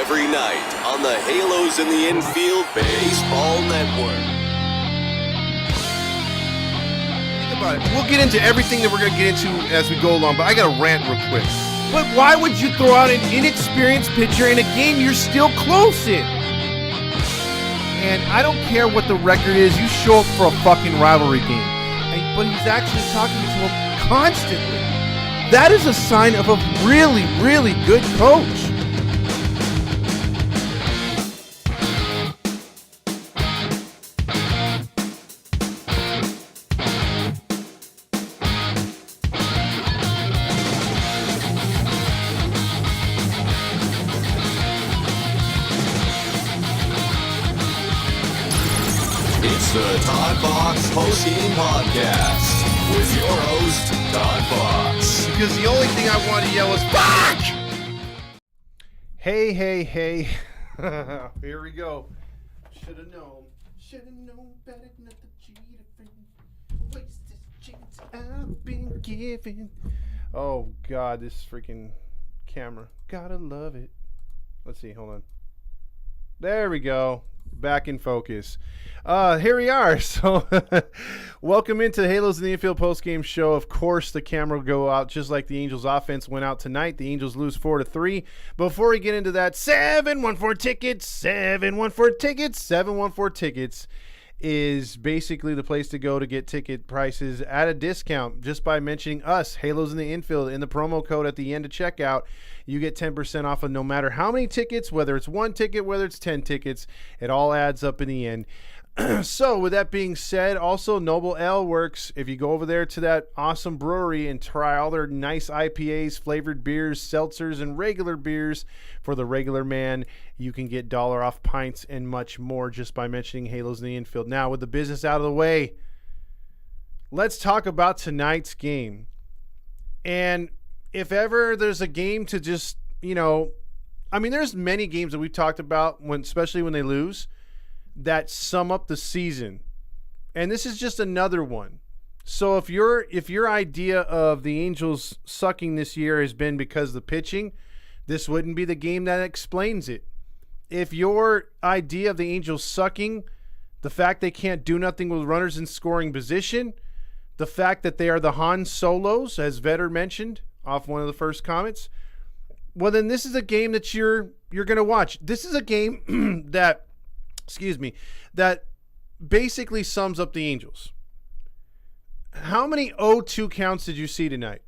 every night on the Halos in the Infield Baseball Network. Think about it. We'll get into everything that we're going to get into as we go along, but I got to rant real quick. But why would you throw out an inexperienced pitcher in a game you're still close in? And I don't care what the record is. You show up for a fucking rivalry game. But he's actually talking to him constantly. That is a sign of a really, really good coach. It's the ToddFox postgame podcast with your host, ToddFox. Because the only thing I want to yell is fuck! Hey. Here we go. Should've known better not to cheat a friend. Waste this chance I've been given. Oh God, this freaking camera. Gotta love it. Let's see, hold on. There we go. Back in focus. Here we are. So welcome into the Halos in the Infield postgame show. Of course, the camera will go out just like the Angels offense went out tonight. The Angels lose 4-3. Before we get into that, 714 tickets, 714 tickets, 714 tickets is basically the place to go to get ticket prices at a discount just by mentioning us, Halos in the Infield, in the promo code at the end of checkout. You get 10% off of no matter how many tickets, whether it's one ticket, whether it's 10 tickets, it all adds up in the end. So with that being said, also Noble Ale works. If you go over there to that awesome brewery and try all their nice IPAs, flavored beers, seltzers, and regular beers for the regular man, you can get $1 off pints and much more just by mentioning Halos in the Infield. Now, with the business out of the way, let's talk about tonight's game. And if ever there's a game to just, there's many games that we've talked about, especially when they lose, that sum up the season. And this is just another one. So if your idea of the Angels sucking this year has been because of the pitching, this wouldn't be the game that explains it. If your idea of the Angels sucking, the fact they can't do nothing with runners in scoring position, the fact that they are the Han Solos, as Vetter mentioned off one of the first comments, well, then this is a game that you're going to watch. This is a game that basically sums up the Angels. How many 0-2 counts did you see tonight?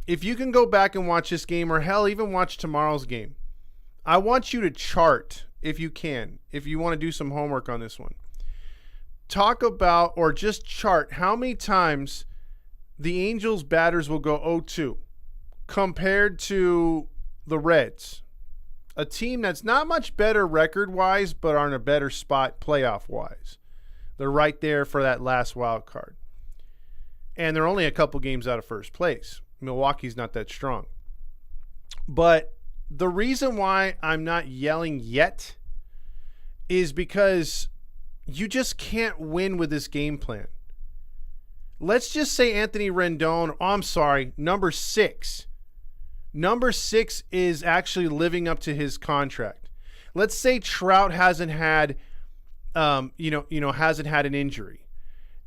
If you can go back and watch this game, or hell, even watch tomorrow's game, I want you to chart, if you can, if you want to do some homework on this one. Talk about, or just chart, how many times the Angels batters will go 0-2 compared to the Reds. A team that's not much better record-wise, but are in a better spot playoff-wise. They're right there for that last wild card. And they're only a couple games out of first place. Milwaukee's not that strong. But the reason why I'm not yelling yet is because you just can't win with this game plan. Let's just say Anthony Rendon, number 6. Number 6 is actually living up to his contract. Let's say Trout hasn't had, hasn't had an injury.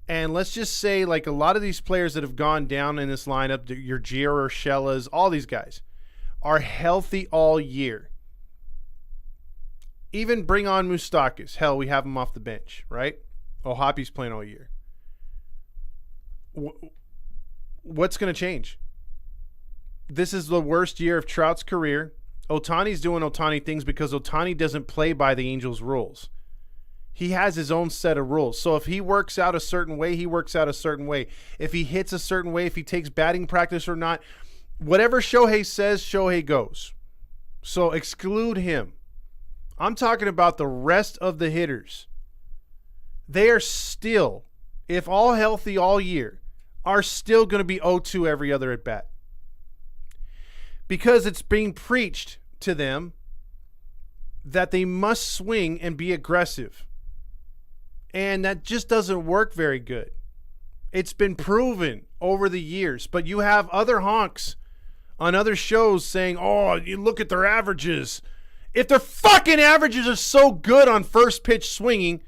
And let's just say, like, a lot of these players that have gone down in this lineup, your Gio Urshela's, all these guys, are healthy all year. Even bring on Moustakas. Hell, we have him off the bench, right? Hoppy's playing all year. What's going to change? This is the worst year of Trout's career. Ohtani's doing Ohtani things because Ohtani doesn't play by the Angels' rules. He has his own set of rules. So if he works out a certain way, he works out a certain way. If he hits a certain way, if he takes batting practice or not, whatever Shohei says, Shohei goes. So exclude him. I'm talking about the rest of the hitters. They are still, if all healthy all year, are still going to be 0-2 every other at bat. Because it's being preached to them that they must swing and be aggressive. And that just doesn't work very good. It's been proven over the years. But you have other honks on other shows saying, oh, you look at their averages. If their fucking averages are so good on first pitch swinging,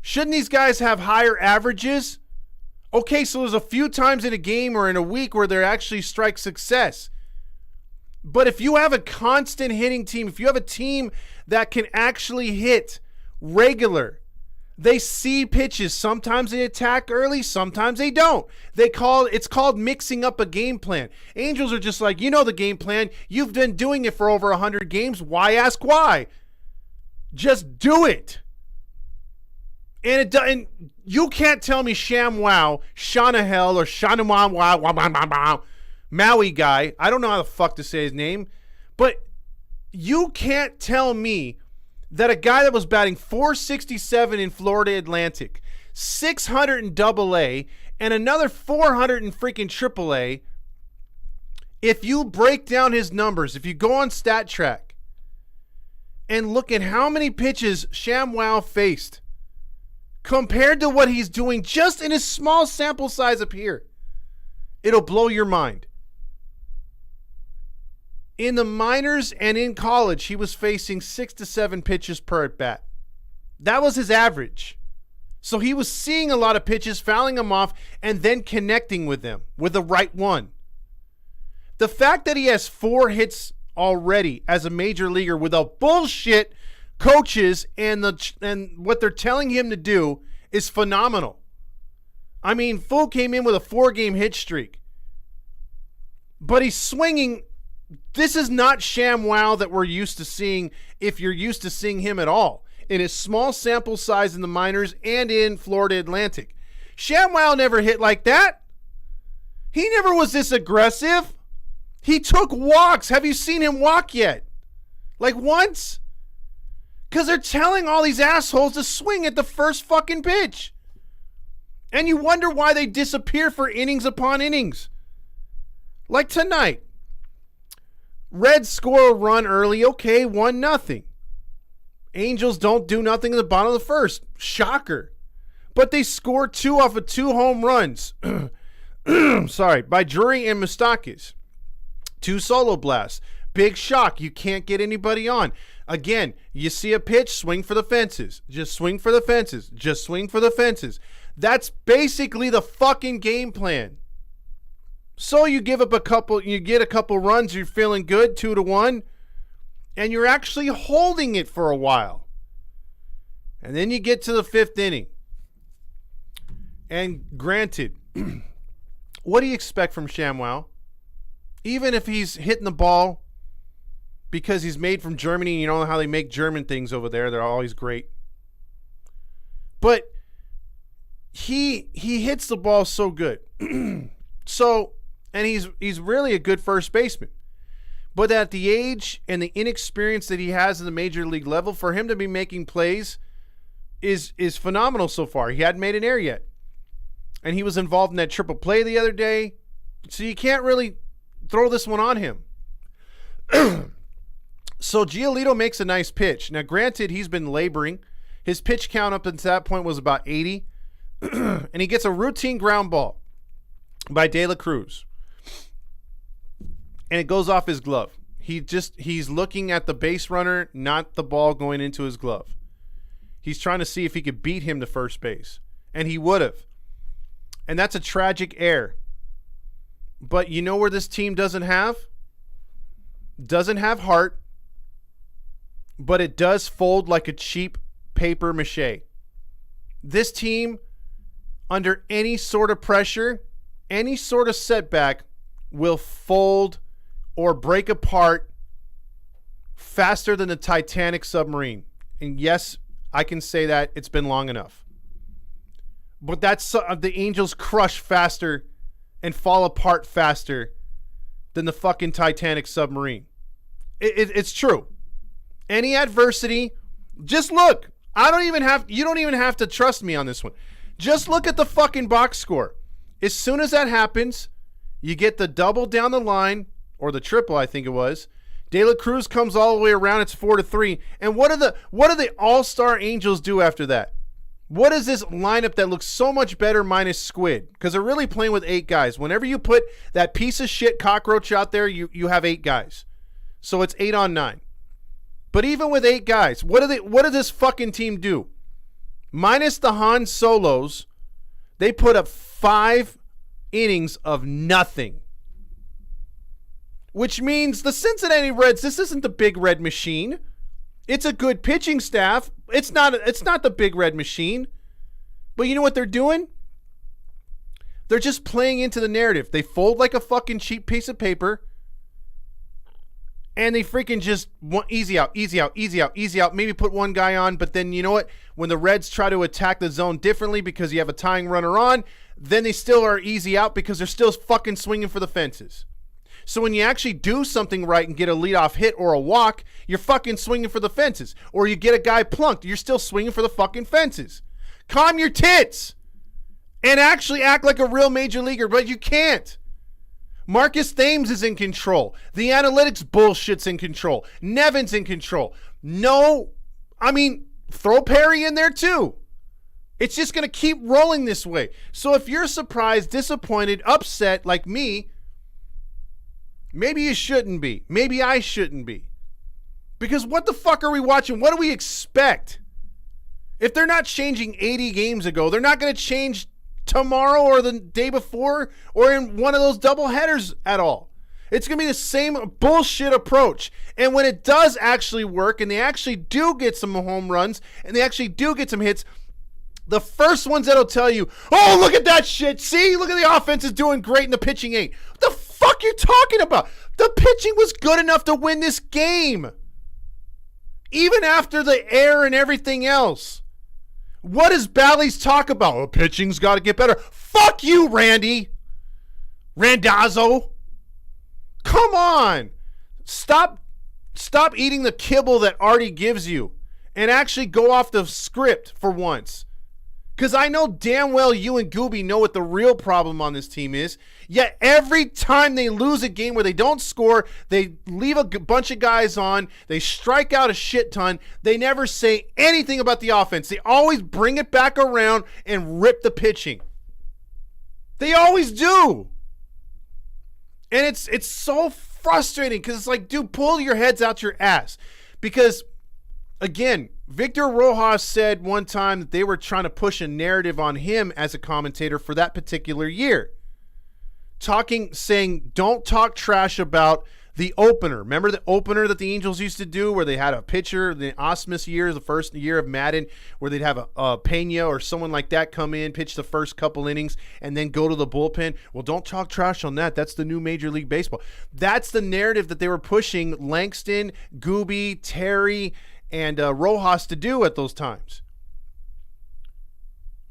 shouldn't these guys have higher averages? Okay, so there's a few times in a game or in a week where they actually strike success. But if you have a constant hitting team, if you have a team that can actually hit regular, they see pitches. Sometimes they attack early, sometimes they don't. It's called mixing up a game plan. Angels are just like, you know the game plan. You've been doing it for over 100 games. Why ask why? Just do it. And you can't tell me ShamWow, Shanahel, or Shanawah, Maui guy. I don't know how the fuck to say his name. But you can't tell me that a guy that was batting .467 in Florida Atlantic, .600 in AA, and another .400 in freaking AAA, if you break down his numbers, if you go on StatTrack and look at how many pitches ShamWow faced compared to what he's doing just in his small sample size up here, it'll blow your mind. In the minors and in college, he was facing 6 to 7 pitches per at bat. That was his average. So he was seeing a lot of pitches, fouling them off, and then connecting with them with the right one. The fact that he has 4 hits already as a major leaguer without bullshit coaches and what they're telling him to do is phenomenal. I mean, Fool came in with a 4-game hit streak. But he's swinging. This is not ShamWow that we're used to seeing, if you're used to seeing him at all, in his small sample size in the minors and in Florida Atlantic. ShamWow never hit like that. He never was this aggressive. He took walks. Have you seen him walk yet? Like once? Because they're telling all these assholes to swing at the first fucking pitch. And you wonder why they disappear for innings upon innings. Like tonight. Reds score a run early. Okay, 1-0. Angels don't do nothing in the bottom of the first. Shocker. But they score 2 off of 2 home runs. Sorry, by Drury and Moustakis. 2 solo blasts. Big shock. You can't get anybody on. Again, you see a pitch, swing for the fences. Just swing for the fences. Just swing for the fences. That's basically the fucking game plan. So you get a couple runs, you're feeling good, 2-1, and you're actually holding it for a while. And then you get to the 5th inning. And granted, what do you expect from ShamWow? Even if he's hitting the ball because he's made from Germany, and you know how they make German things over there, they're always great. But he hits the ball so good. And he's really a good first baseman. But at the age and the inexperience that he has in the major league level, for him to be making plays is phenomenal so far. He hadn't made an error yet. And he was involved in that triple play the other day. So you can't really throw this one on him. So Giolito makes a nice pitch. Now, granted, he's been laboring. His pitch count up until that point was about 80. And he gets a routine ground ball by De La Cruz. And it goes off his glove. He's looking at the base runner, not the ball going into his glove. He's trying to see if he could beat him to first base. And he would have. And that's a tragic error. But you know where this team doesn't have? Doesn't have heart. But it does fold like a cheap paper mache. This team, under any sort of pressure, any sort of setback, will fold or break apart faster than the Titanic submarine. And yes, I can say that. It's been long enough. But that's the Angels crush faster and fall apart faster than the fucking Titanic submarine. It's true. Any adversity, just look. You don't even have to trust me on this one. Just look at the fucking box score. As soon as that happens, you get the double down the line, or the triple, I think it was. De La Cruz comes all the way around. It's 4-3. And what do the all-star Angels do after that? What is this lineup that looks so much better minus Squid? Because they're really playing with 8 guys. Whenever you put that piece of shit cockroach out there, you have 8 guys. So it's 8 on 9. But even with 8 guys, what does this fucking team do? Minus the Han Solos, they put up 5 innings of nothing. Which means the Cincinnati Reds, this isn't the big red machine. It's a good pitching staff. It's not the big red machine. But you know what they're doing? They're just playing into the narrative. They fold like a fucking cheap piece of paper. And they freaking just easy out. Maybe put one guy on. But then you know what? When the Reds try to attack the zone differently because you have a tying runner on, then they still are easy out because they're still fucking swinging for the fences. So when you actually do something right and get a leadoff hit or a walk, you're fucking swinging for the fences. Or you get a guy plunked, you're still swinging for the fucking fences. Calm your tits and actually act like a real major leaguer, but you can't. Marcus Thames is in control. The analytics bullshit's in control. Nevin's in control. No, I mean, throw Perry in there too. It's just going to keep rolling this way. So if you're surprised, disappointed, upset like me, maybe you shouldn't be. Maybe I shouldn't be. Because what the fuck are we watching? What do we expect? If they're not changing 80 games ago, they're not going to change tomorrow or the day before or in one of those double headers at all. It's going to be the same bullshit approach. And when it does actually work and they actually do get some home runs and they actually do get some hits, the first ones that'll tell you, oh, look at that shit. See, look at the offense is doing great and the pitching ain't. What the fuck you talking about? The pitching was good enough to win this game. Even after the air and everything else. What does Ballys talk about? Oh, pitching's got to get better. Fuck you, Randy. Randazzo. Come on. Stop eating the kibble that Artie gives you and actually go off the script for once. Because I know damn well you and Gooby know what the real problem on this team is. Yet every time they lose a game where they don't score, they leave a bunch of guys on, they strike out a shit ton, they never say anything about the offense. They always bring it back around and rip the pitching. They always do. And it's so frustrating because it's like, dude, pull your heads out your ass. Because, again, Victor Rojas said one time that they were trying to push a narrative on him as a commentator for that particular year. Saying, don't talk trash about the opener. Remember the opener that the Angels used to do where they had a pitcher, the Osmus years, the first year of Madden, where they'd have a Pena or someone like that come in, pitch the first couple innings, and then go to the bullpen? Well, don't talk trash on that. That's the new Major League Baseball. That's the narrative that they were pushing Langston, Gooby, Terry, and Rojas to do at those times.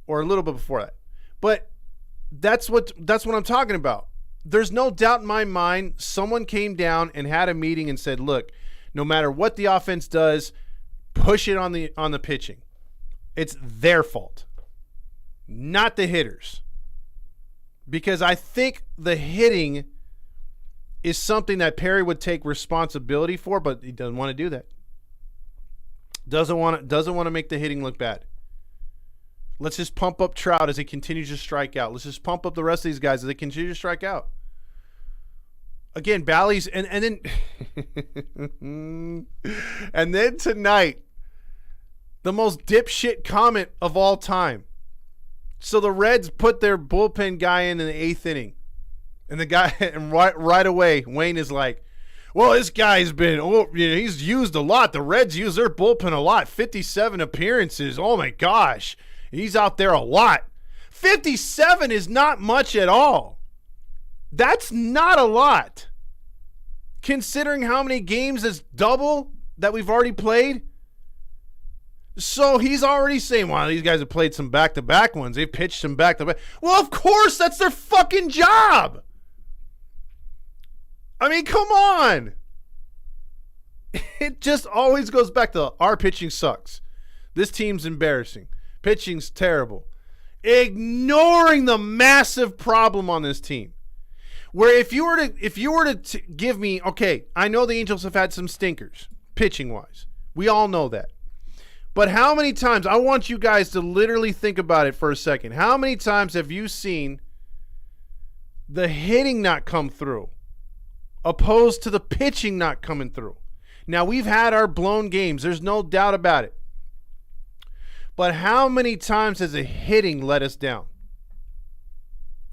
Or a little bit before that. But that's what I'm talking about. There's no doubt in my mind someone came down and had a meeting and said, look, no matter what the offense does, push it on the pitching. It's their fault, not the hitters. Because I think the hitting is something that Perry would take responsibility for, but he doesn't want to do that. Doesn't want to make the hitting look bad. Let's just pump up Trout as he continues to strike out. Let's just pump up the rest of these guys as they continue to strike out. Again, Ballys, and then and then tonight, the most dipshit comment of all time. So the Reds put their bullpen guy in the 8th inning, and the guy, and right away, Wayne is like, well, this guy's been, he's used a lot. The Reds use their bullpen a lot. 57 appearances. Oh, my gosh. He's out there a lot. 57 is not much at all. That's not a lot. Considering how many games is double that we've already played. So he's already saying, wow, these guys have played some back-to-back ones. They've pitched some back-to-back. Well, of course, that's their fucking job. I mean, come on. It just always goes back to our pitching sucks. This team's embarrassing. Pitching's terrible. Ignoring the massive problem on this team. Where if you were to give me, okay, I know the Angels have had some stinkers, pitching-wise. We all know that. But how many times, I want you guys to literally think about it for a second. How many times have you seen the hitting not come through, opposed to the pitching not coming through? Now, we've had our blown games. There's no doubt about it. But how many times has the hitting let us down?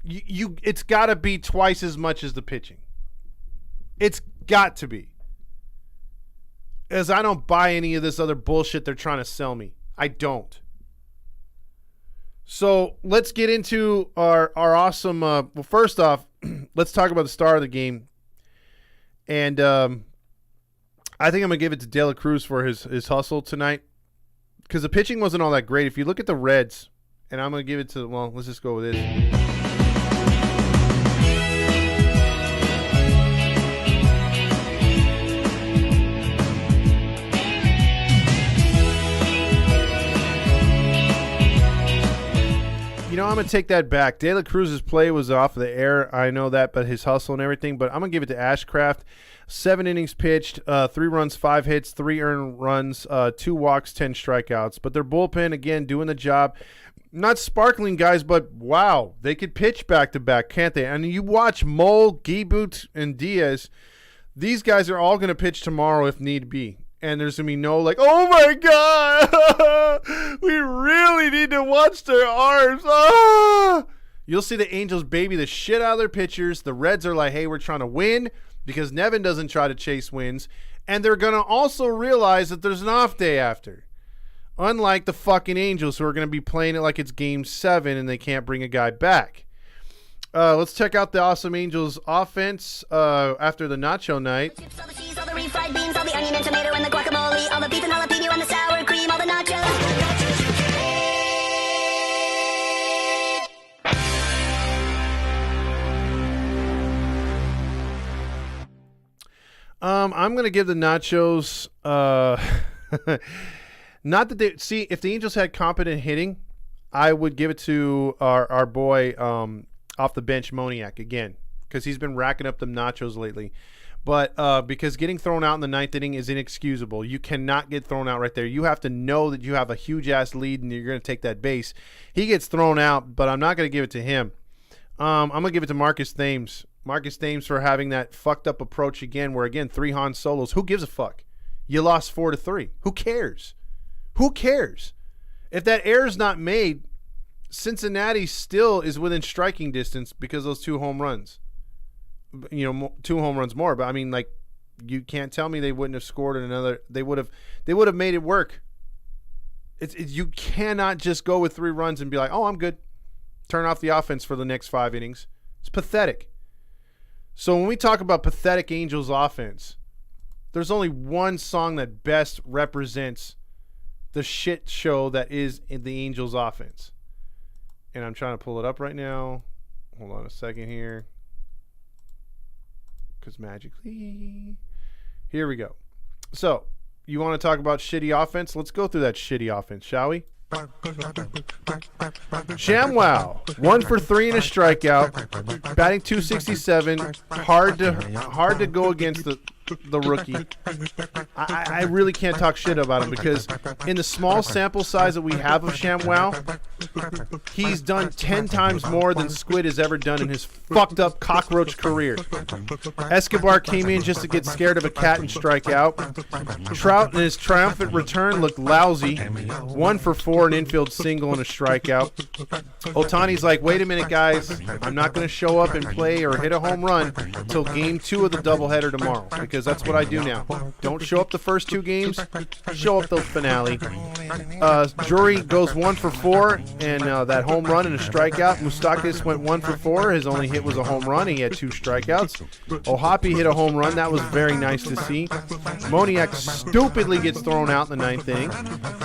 It's got to be twice as much as the pitching. It's got to be. As I don't buy any of this other bullshit they're trying to sell me. I don't. So let's get into our awesome. Well, first off, let's talk about the star of the game. And I think I'm going to give it to De La Cruz for his hustle tonight. Because the pitching wasn't all that great. If you look at the Reds, and I'm going to give it to, well, let's just go with this. You know, I'm going to take that back. De La Cruz's play was off the air. I know that, but his hustle and everything. But I'm going to give it to Ashcraft. 7 innings pitched, 3 runs, 5 hits, 3 earned runs, 2 walks, 10 strikeouts. But their bullpen, again, doing the job. Not sparkling guys, but wow, they could pitch back-to-back, can't they? And you watch Mole, Guiboot, and Diaz. These guys are all going to pitch tomorrow if need be. And there's going to be no like, oh my God, we really need to watch their arms. Ah! You'll see the Angels baby the shit out of their pitchers. The Reds are like, hey, we're trying to win because Nevin doesn't try to chase wins. And they're going to also realize that there's an off day after. Unlike the fucking Angels who are going to be playing it like it's game 7 and they can't bring a guy back. Let's check out the awesome Angels offense after the nacho night. All the cheese, all the refried beans, all the onion and tomato and the guacamole, all the beef and jalapeno and the sour cream, all the nachos. I'm going to give the nachos not that they see if the Angels had competent hitting, I would give it to our boy off the bench Moniak again because he's been racking up them nachos lately. But because getting thrown out in the 9th inning is inexcusable. You cannot get thrown out right there. You have to know that you have a huge-ass lead and you're going to take that base. He gets thrown out, but I'm not going to give it to him. I'm going to give it to Marcus Thames. Marcus Thames for having that fucked-up approach again where, again, 3 Han Solos. Who gives a fuck? You lost 4-3. Who cares? Who cares? If that error's not made, Cincinnati still is within striking distance because of those 2 home runs. 2 home runs more, but I mean, like, you can't tell me they wouldn't have scored another. They would have made it work. You cannot just go with 3 runs and be like, oh, I'm good. Turn off the offense for the next 5 innings. It's pathetic. So when we talk about pathetic Angels offense, there's only one song that best represents the shit show that is in the Angels offense. And I'm trying to pull it up right now. Hold on a second here. Because magically. Here we go. So, you want to talk about shitty offense? Let's go through that shitty offense, shall we? ShamWow, 1 for 3 and a strikeout, batting .267. Hard to go against the rookie. I really can't talk shit about him because in the small sample size that we have of ShamWow, he's done 10 times more than Squid has ever done in his fucked up cockroach career. Escobar came in just to get scared of a cat and strike out. Trout in his triumphant return looked lousy. 1 for 4, an infield single and a strikeout. Otani's like, wait a minute, guys. I'm not going to show up and play or hit a home run until game 2 of the doubleheader tomorrow because that's what I do now. Don't show up the first 2 games. Show up the finale. Drury goes 1 for 4 and that home run and a strikeout. Moustakas went 1 for 4. His only hit was a home run. He had 2 strikeouts. Ohapi hit a home run. That was very nice to see. Moniak stupidly gets thrown out in the 9th inning.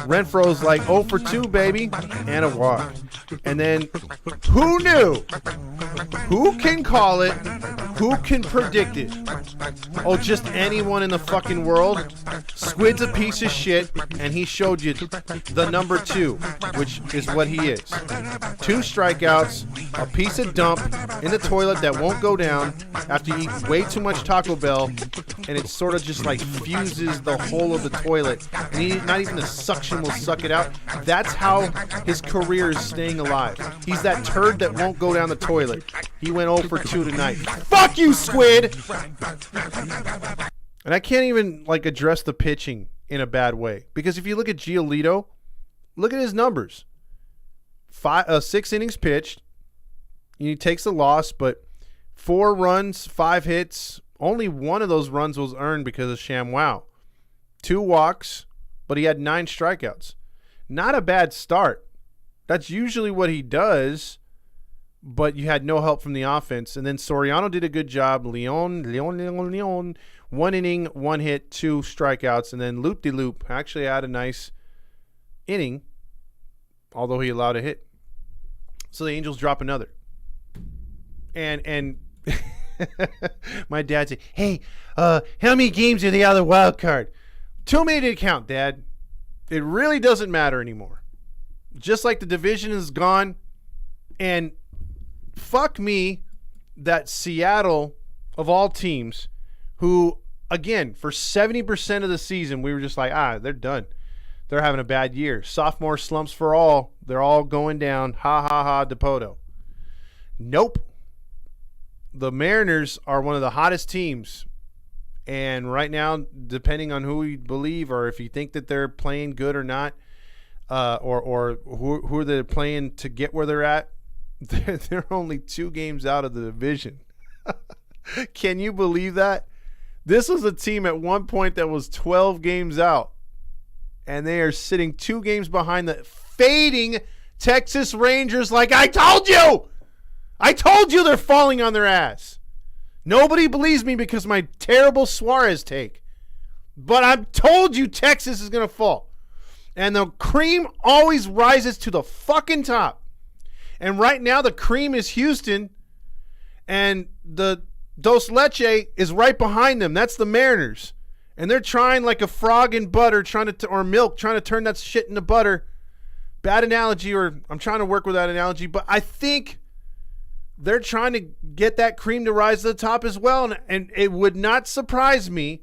Renfro's like 0 for 2, baby, and a walk. And then, who knew? Who can call it? Who can predict it? Oh, just anyone in the fucking world? Squid's a piece of shit, and he showed you the number 2, which is what he is. 2 strikeouts, a piece of dump in the toilet that won't go down after you eat way too much Taco Bell, and it sort of just like fuses the whole of the toilet. And not even the suction will suck it out. That's how his career is staying alive. He's that turd that won't go down the toilet. He went 0 for 2 tonight. Fuck you, Squid! And I can't even address the pitching in a bad way. Because if you look at Giolito, look at his numbers. 6 innings pitched. He takes the loss, but 4 runs, 5 hits. Only one of those runs was earned because of ShamWow. 2 walks, but he had 9 strikeouts. Not a bad start. That's usually what he does, but you had no help from the offense. And then Soriano did a good job. Leon. 1 inning, 1 hit, 2 strikeouts. And then Loop-de-Loop actually had a nice inning, although he allowed a hit. So the Angels drop another. And my dad said, hey, how many games are the other wild card? Too many to count, Dad. It really doesn't matter anymore. Just like the division is gone. And fuck me that Seattle, of all teams, who, again, for 70% of the season, we were just like, they're done. They're having a bad year. Sophomore slumps for all. They're all going down. Ha, ha, ha, Dipoto. Nope. The Mariners are one of the hottest teams. And right now, depending on who you believe or if you think that they're playing good or not, or who they're playing to get where they're at, they're only 2 games out of the division. Can you believe that? This was a team at one point that was 12 games out. And they are sitting 2 games behind the fading Texas Rangers like I told you! I told you they're falling on their ass. Nobody believes me because of my terrible Suarez take. But I've told you Texas is going to fall. And the cream always rises to the fucking top. And right now the cream is Houston. And the Dos Leche is right behind them. That's the Mariners. And they're trying like a frog in butter, or milk, trying to turn that shit into butter. Bad analogy, or I'm trying to work with that analogy. But I think they're trying to get that cream to rise to the top as well. And it would not surprise me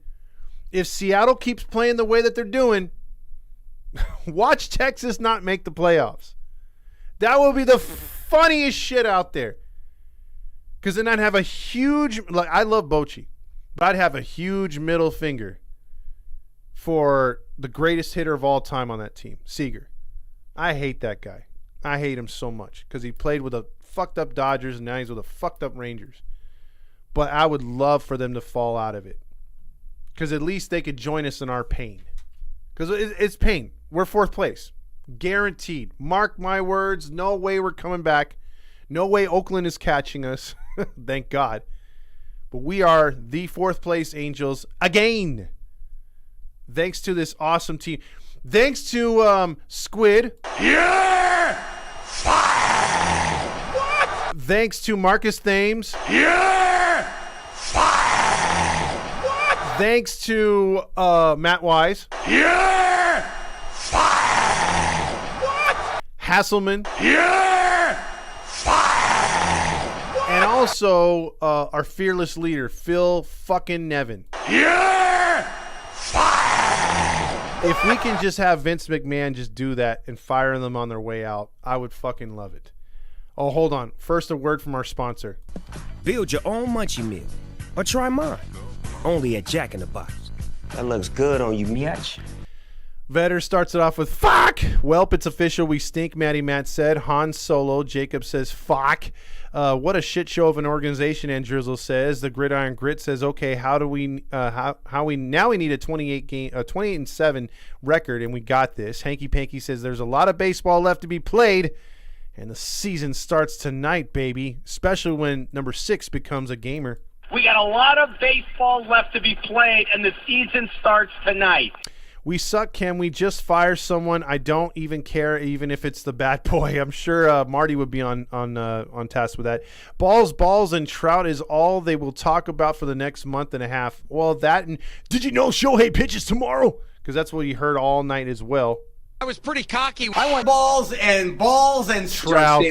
if Seattle keeps playing the way that they're doing. Watch Texas not make the playoffs. That will be the funniest shit out there. Because then I'd have a huge, I love Bochy, but I'd have a huge middle finger for the greatest hitter of all time on that team, Seager. I hate that guy. I hate him so much because he played with a fucked up Dodgers and now he's with a fucked up Rangers. But I would love for them to fall out of it because at least they could join us in our pain. Because it's pain. We're 4th place. Guaranteed. Mark my words. No way we're coming back. No way Oakland is catching us. Thank God. But we are the 4th place Angels again. Thanks to this awesome team. Thanks to Squid. Yeah! Fire! What? Thanks to Marcus Thames. Yeah! Fire! What? Thanks to Matt Wise. Yeah! Fire! What? Hasselman. Yeah! Fire! What? And also our fearless leader, Phil fucking Nevin. Yeah! Fire! If we can just have Vince McMahon just do that and fire them on their way out, I would fucking love it. Oh, hold on. First, a word from our sponsor. Build your own munchie meal or try mine. Only at Jack in the Box. That looks good on you, Miach. Vetter starts it off with fuck. Welp, it's official. We stink, Matty Matt said. Han Solo. Jacob says fuck. What a shit show of an organization, and Drizzle says. The Gridiron Grit says, okay, how we need a 28-7 record, and we got this. Hanky Panky says there's a lot of baseball left to be played, and the season starts tonight, baby, especially when number 6 becomes a gamer. We got a lot of baseball left to be played, and the season starts tonight. We suck. Can we just fire someone? I don't even care, even if it's the bat boy. I'm sure Marty would be on task with that. Balls, and Trout is all they will talk about for the next month and a half. Well, that and did you know Shohei pitches tomorrow? Because that's what you heard all night as well. I was pretty cocky. I want balls and Trout.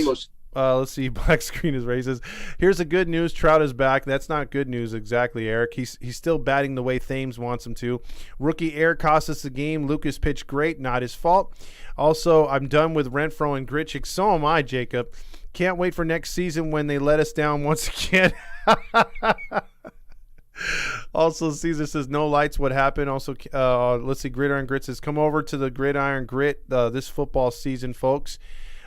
Let's see. Black screen is racist. Here's the good news. Trout is back. That's not good news exactly, Eric. He's still batting the way Thames wants him to. Rookie Eric cost us the game. Lucas pitched great. Not his fault. Also, I'm done with Renfroe and Gritchick. So am I, Jacob. Can't wait for next season when they let us down once again. Also, Caesar says, no lights, what happened? Also, let's see, Gridiron Grit says, come over to the Gridiron Grit this football season, folks.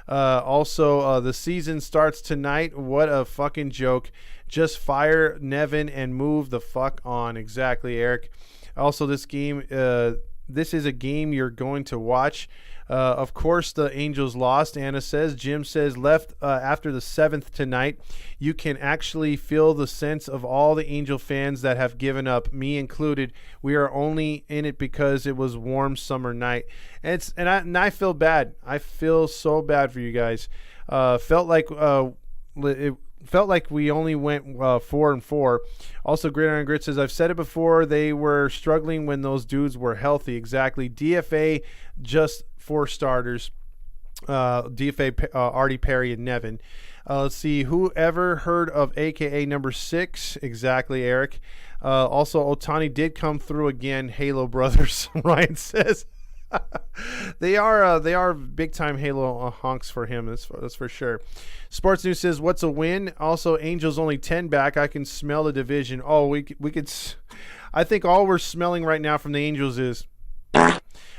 Also, the season starts tonight. What a fucking joke. Just fire Nevin and move the fuck on. Exactly, Eric. Also, this is a game you're going to watch. Of course, the Angels lost, Anna says. Jim says, left after the 7th tonight. You can actually feel the sense of all the Angel fans that have given up, me included. We are only in it because it was warm summer night. And I feel bad. I feel so bad for you guys. Felt like we only went 4-4. Also, Gridiron Grit says, I've said it before, they were struggling when those dudes were healthy. Exactly. DFA just for starters. DFA Artie, Perry, and Nevin. Let's see. Whoever heard of AKA number 6? Exactly, Eric. Also, Otani did come through again. Halo brothers, Ryan says. They are big time Halo honks for him. That's for sure. Sports News says, what's a win? Also, Angels only 10 back. I can smell the division. Oh, we could. I think all we're smelling right now from the Angels is.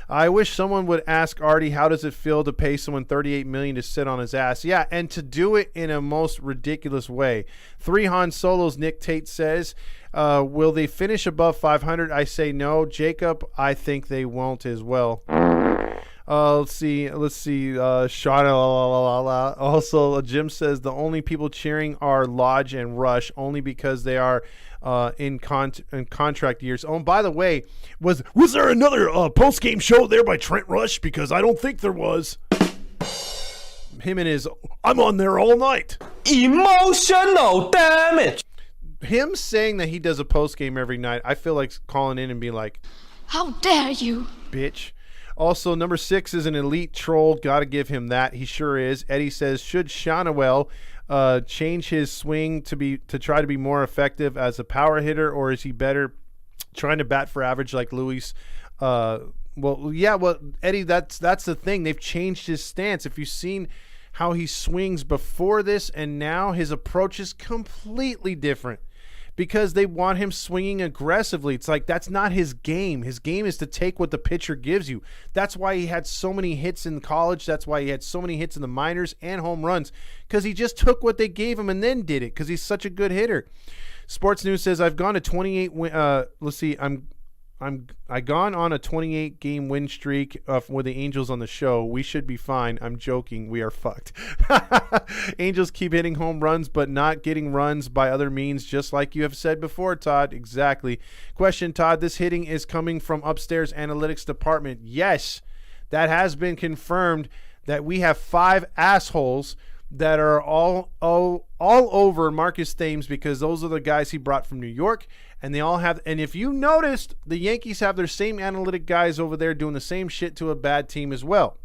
I wish someone would ask Artie, how does it feel to pay someone $38 million to sit on his ass? Yeah, and to do it in a most ridiculous way. 3 Han Solos, Nick Tate says. Will they finish above 500? I say no. Jacob, I think they won't as well. Let's see. Shana. Also, Jim says the only people cheering are Lodge and Rush, only because they are in contract years. Oh, and by the way, was there another post-game show there by Trent Rush? Because I don't think there was. Him and his, I'm on there all night. Emotional damage. Him saying that he does a post-game every night, I feel like calling in and being like, how dare you? Bitch. Also, number 6 is an elite troll. Got to give him that. He sure is. Eddie says, should Shonawell change his swing to try to be more effective as a power hitter, or is he better trying to bat for average like Luis? Eddie, that's the thing. They've changed his stance. If you've seen how he swings before this and now, his approach is completely different. Because they want him swinging aggressively. It's like that's not his game. His game is to take what the pitcher gives you. That's why he had so many hits in college. That's why he had so many hits in the minors and home runs. Because he just took what they gave him and then did it. Because he's such a good hitter. Sports News says, I've gone to 28 let's see, I gone on a 28 game win streak with the Angels on the show. We should be fine. I'm joking. We are fucked. Angels keep hitting home runs, but not getting runs by other means, just like you have said before, Todd. Exactly. Question, Todd, this hitting is coming from upstairs analytics department. Yes, that has been confirmed that we have 5 assholes that are all over Marcus Thames, because those are the guys he brought from New York. And they all have, and if you noticed, the Yankees have their same analytic guys over there doing the same shit to a bad team as well.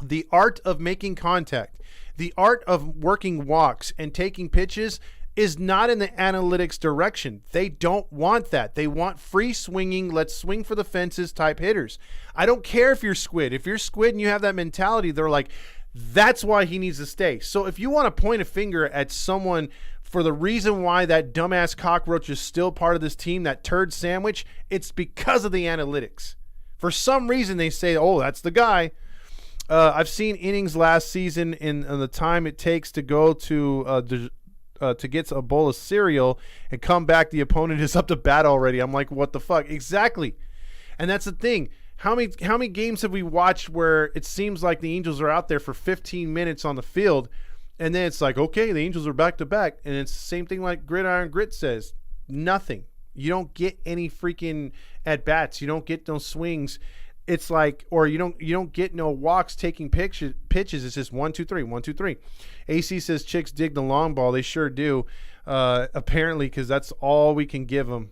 The art of making contact, the art of working walks and taking pitches is not in the analytics direction. They don't want that. They want free swinging, let's swing for the fences type hitters. I don't care if you're Squid. If you're Squid and you have that mentality, they're like, that's why he needs to stay. So if you want to point a finger at someone for the reason why that dumbass cockroach is still part of this team, that turd sandwich, it's because of the analytics. For some reason, they say, oh, that's the guy. I've seen innings last season in the time it takes to go to get a bowl of cereal and come back. The opponent is up to bat already. I'm like, what the fuck? Exactly. And that's the thing. How many games have we watched where it seems like the Angels are out there for 15 minutes on the field, and then it's like, okay, the Angels are back to back, and it's the same thing like Gridiron Grit says. Nothing. You don't get any freaking at bats. You don't get no swings. It's like, or you don't get no walks taking pitches. It's just 1, 2, 3, 1, 2, 3. AC says chicks dig the long ball. They sure do. Apparently, because that's all we can give them.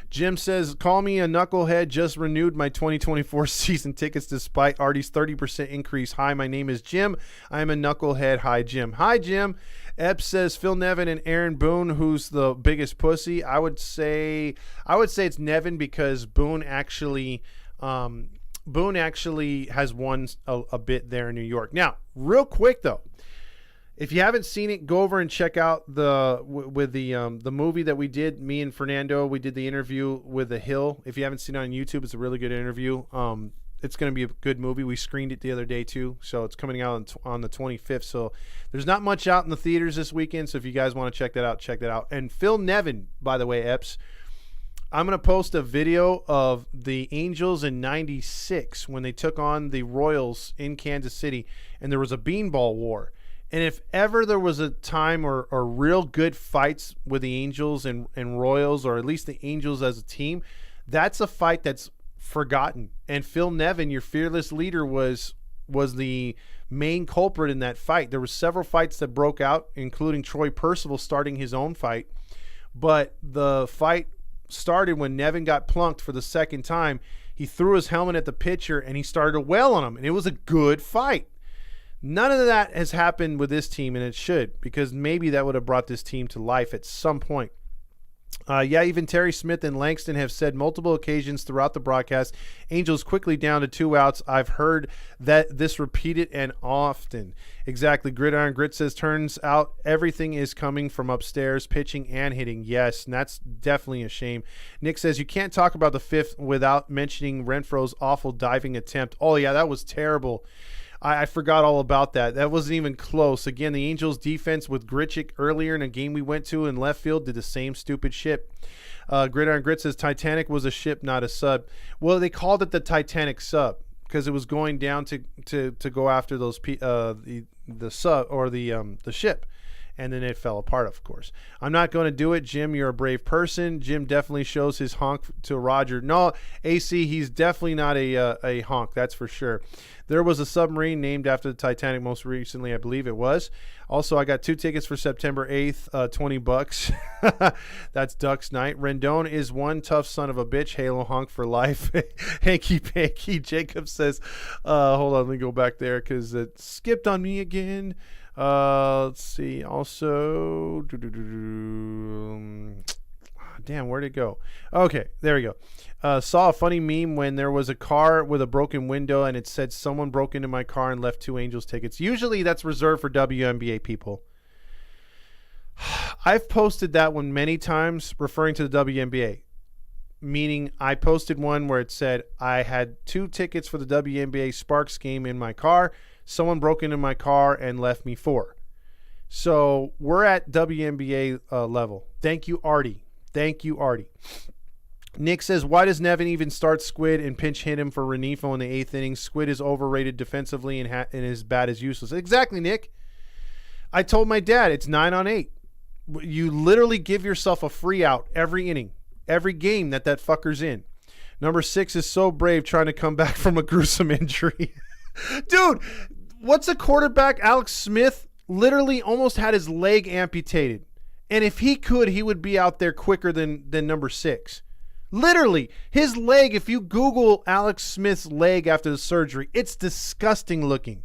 Jim says, call me a knucklehead. Just renewed my 2024 season tickets despite Artie's 30% increase. Hi, my name is Jim. I'm a knucklehead. Hi, Jim. Hi, Jim. Ep says Phil Nevin and Aaron Boone, who's the biggest pussy. I would say it's Nevin, because Boone actually has won a bit there in New York. Now, real quick though, If you haven't seen it, go over and check out the movie that we did. Me and Fernando, we did the interview with The Hill. If you haven't seen it on YouTube, it's a really good interview. It's going to be a good movie. We screened it the other day too, so it's coming out on the 25th. So there's not much out in the theaters this weekend. So if you guys want to check that out, check that out. And Phil Nevin, by the way, Epps, I'm going to post a video of the Angels in '96 when they took on the Royals in Kansas City, and there was a beanball war. And if ever there was a time or real good fights with the Angels and Royals, or at least the Angels as a team, that's a fight that's forgotten. And Phil Nevin, your fearless leader, was the main culprit in that fight. There were several fights that broke out, including Troy Percival starting his own fight. But the fight started when Nevin got plunked for the second time. He threw his helmet at the pitcher, and he started to wail on him. And it was a good fight. None of that has happened with this team, and it should, because maybe that would have brought this team to life at some point. Even Terry Smith and Langston have said multiple occasions throughout the broadcast, Angels quickly down to 2 outs. I've heard that this repeated and often. Exactly. Gridiron Grit says, turns out everything is coming from upstairs, pitching and hitting. Yes, and that's definitely a shame. Nick says, you can't talk about the fifth without mentioning Renfroe's awful diving attempt. Oh, yeah, that was terrible. I forgot all about that. That wasn't even close. Again, the Angels defense with Grichuk earlier in a game we went to in left field did the same stupid shit. Gridiron Grit says Titanic was a ship, not a sub. Well, they called it the Titanic sub because it was going down to go after those the sub or the ship. And then it fell apart, of course. I'm not going to do it. Jim, you're a brave person. Jim definitely shows his honk to Roger. No, AC, he's definitely not a honk. That's for sure. There was a submarine named after the Titanic most recently, I believe it was. Also, I got 2 tickets for September 8th, $20. That's Ducks night. Rendon is one tough son of a bitch. Halo honk for life. Hanky Panky. Jacob says, hold on, let me go back there because it skipped on me again. Let's see. Also, damn, where'd it go? Okay, there we go. Saw a funny meme when there was a car with a broken window and it said someone broke into my car and left 2 Angels tickets. Usually that's reserved for WNBA people. I've posted that one many times referring to the WNBA. Meaning I posted one where it said I had 2 tickets for the WNBA Sparks game in my car. Someone broke into my car and left me 4. So we're at WNBA level. Thank you, Artie. Thank you, Artie. Nick says, why does Nevin even start Squid and pinch hit him for Renifo in the 8th inning? Squid is overrated defensively and is bad as useless. Exactly, Nick. I told my dad it's 9 on 8. You literally give yourself a free out every inning, every game that fucker's in. Number 6 is so brave trying to come back from a gruesome injury. Dude, what's a quarterback? Alex Smith literally almost had his leg amputated. And if he could, he would be out there quicker than number 6. Literally, his leg, if you Google Alex Smith's leg after the surgery, it's disgusting looking.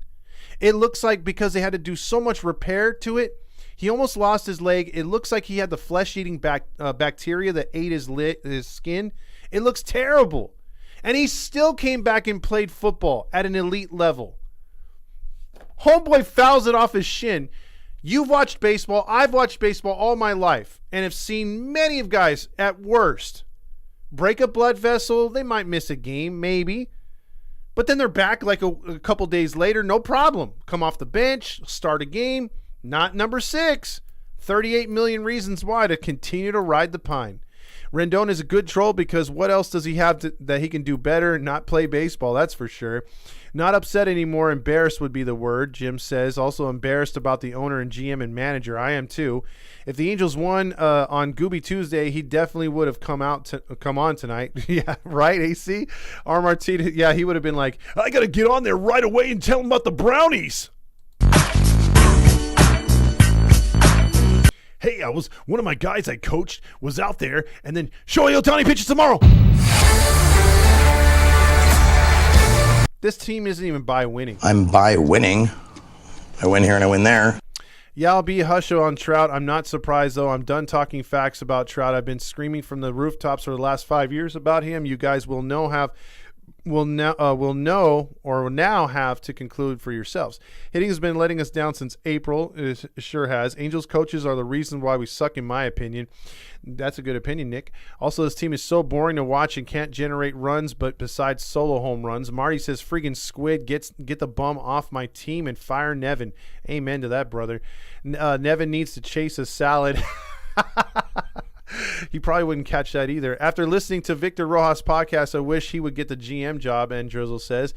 It looks like because they had to do so much repair to it, he almost lost his leg. It looks like he had the flesh-eating bacteria that ate his skin. It looks terrible. And he still came back and played football at an elite level. Homeboy fouls it off his shin. You've watched baseball. I've watched baseball all my life and have seen many of guys at worst break a blood vessel. They might miss a game, maybe. But then they're back like a couple days later, no problem. Come off the bench, start a game. Not number 6. 38 million reasons why to continue to ride the pine. Rendon is a good troll because what else does he have that he can do better and not play baseball? That's for sure. Not upset anymore. Embarrassed would be the word, Jim says. Also embarrassed about the owner and GM and manager. I am too. If the Angels won on Gooby Tuesday, he definitely would have come on tonight. Yeah, right, AC? R. Martinez, yeah, he would have been like, I got to get on there right away and tell him about the brownies. Hey, one of my guys I coached was out there, and then Shohei Ohtani pitches tomorrow. This team isn't even by winning. I'm by winning. I win here and I win there. Yeah, I'll be husho on Trout. I'm not surprised, though. I'm done talking facts about Trout. I've been screaming from the rooftops for the last 5 years about him. You guys will know will now have to conclude for yourselves. Hitting has been letting us down since April. It sure has. Angels coaches are the reason why we suck, in my opinion. That's a good opinion, Nick. Also, this team is so boring to watch and can't generate runs, but besides solo home runs. Marty says, friggin' Squid, get the bum off my team and fire Nevin. Amen to that, brother. Nevin needs to chase a salad. He probably wouldn't catch that either. After listening to Victor Rojas' podcast, I wish he would get the GM job, and Drizzle says.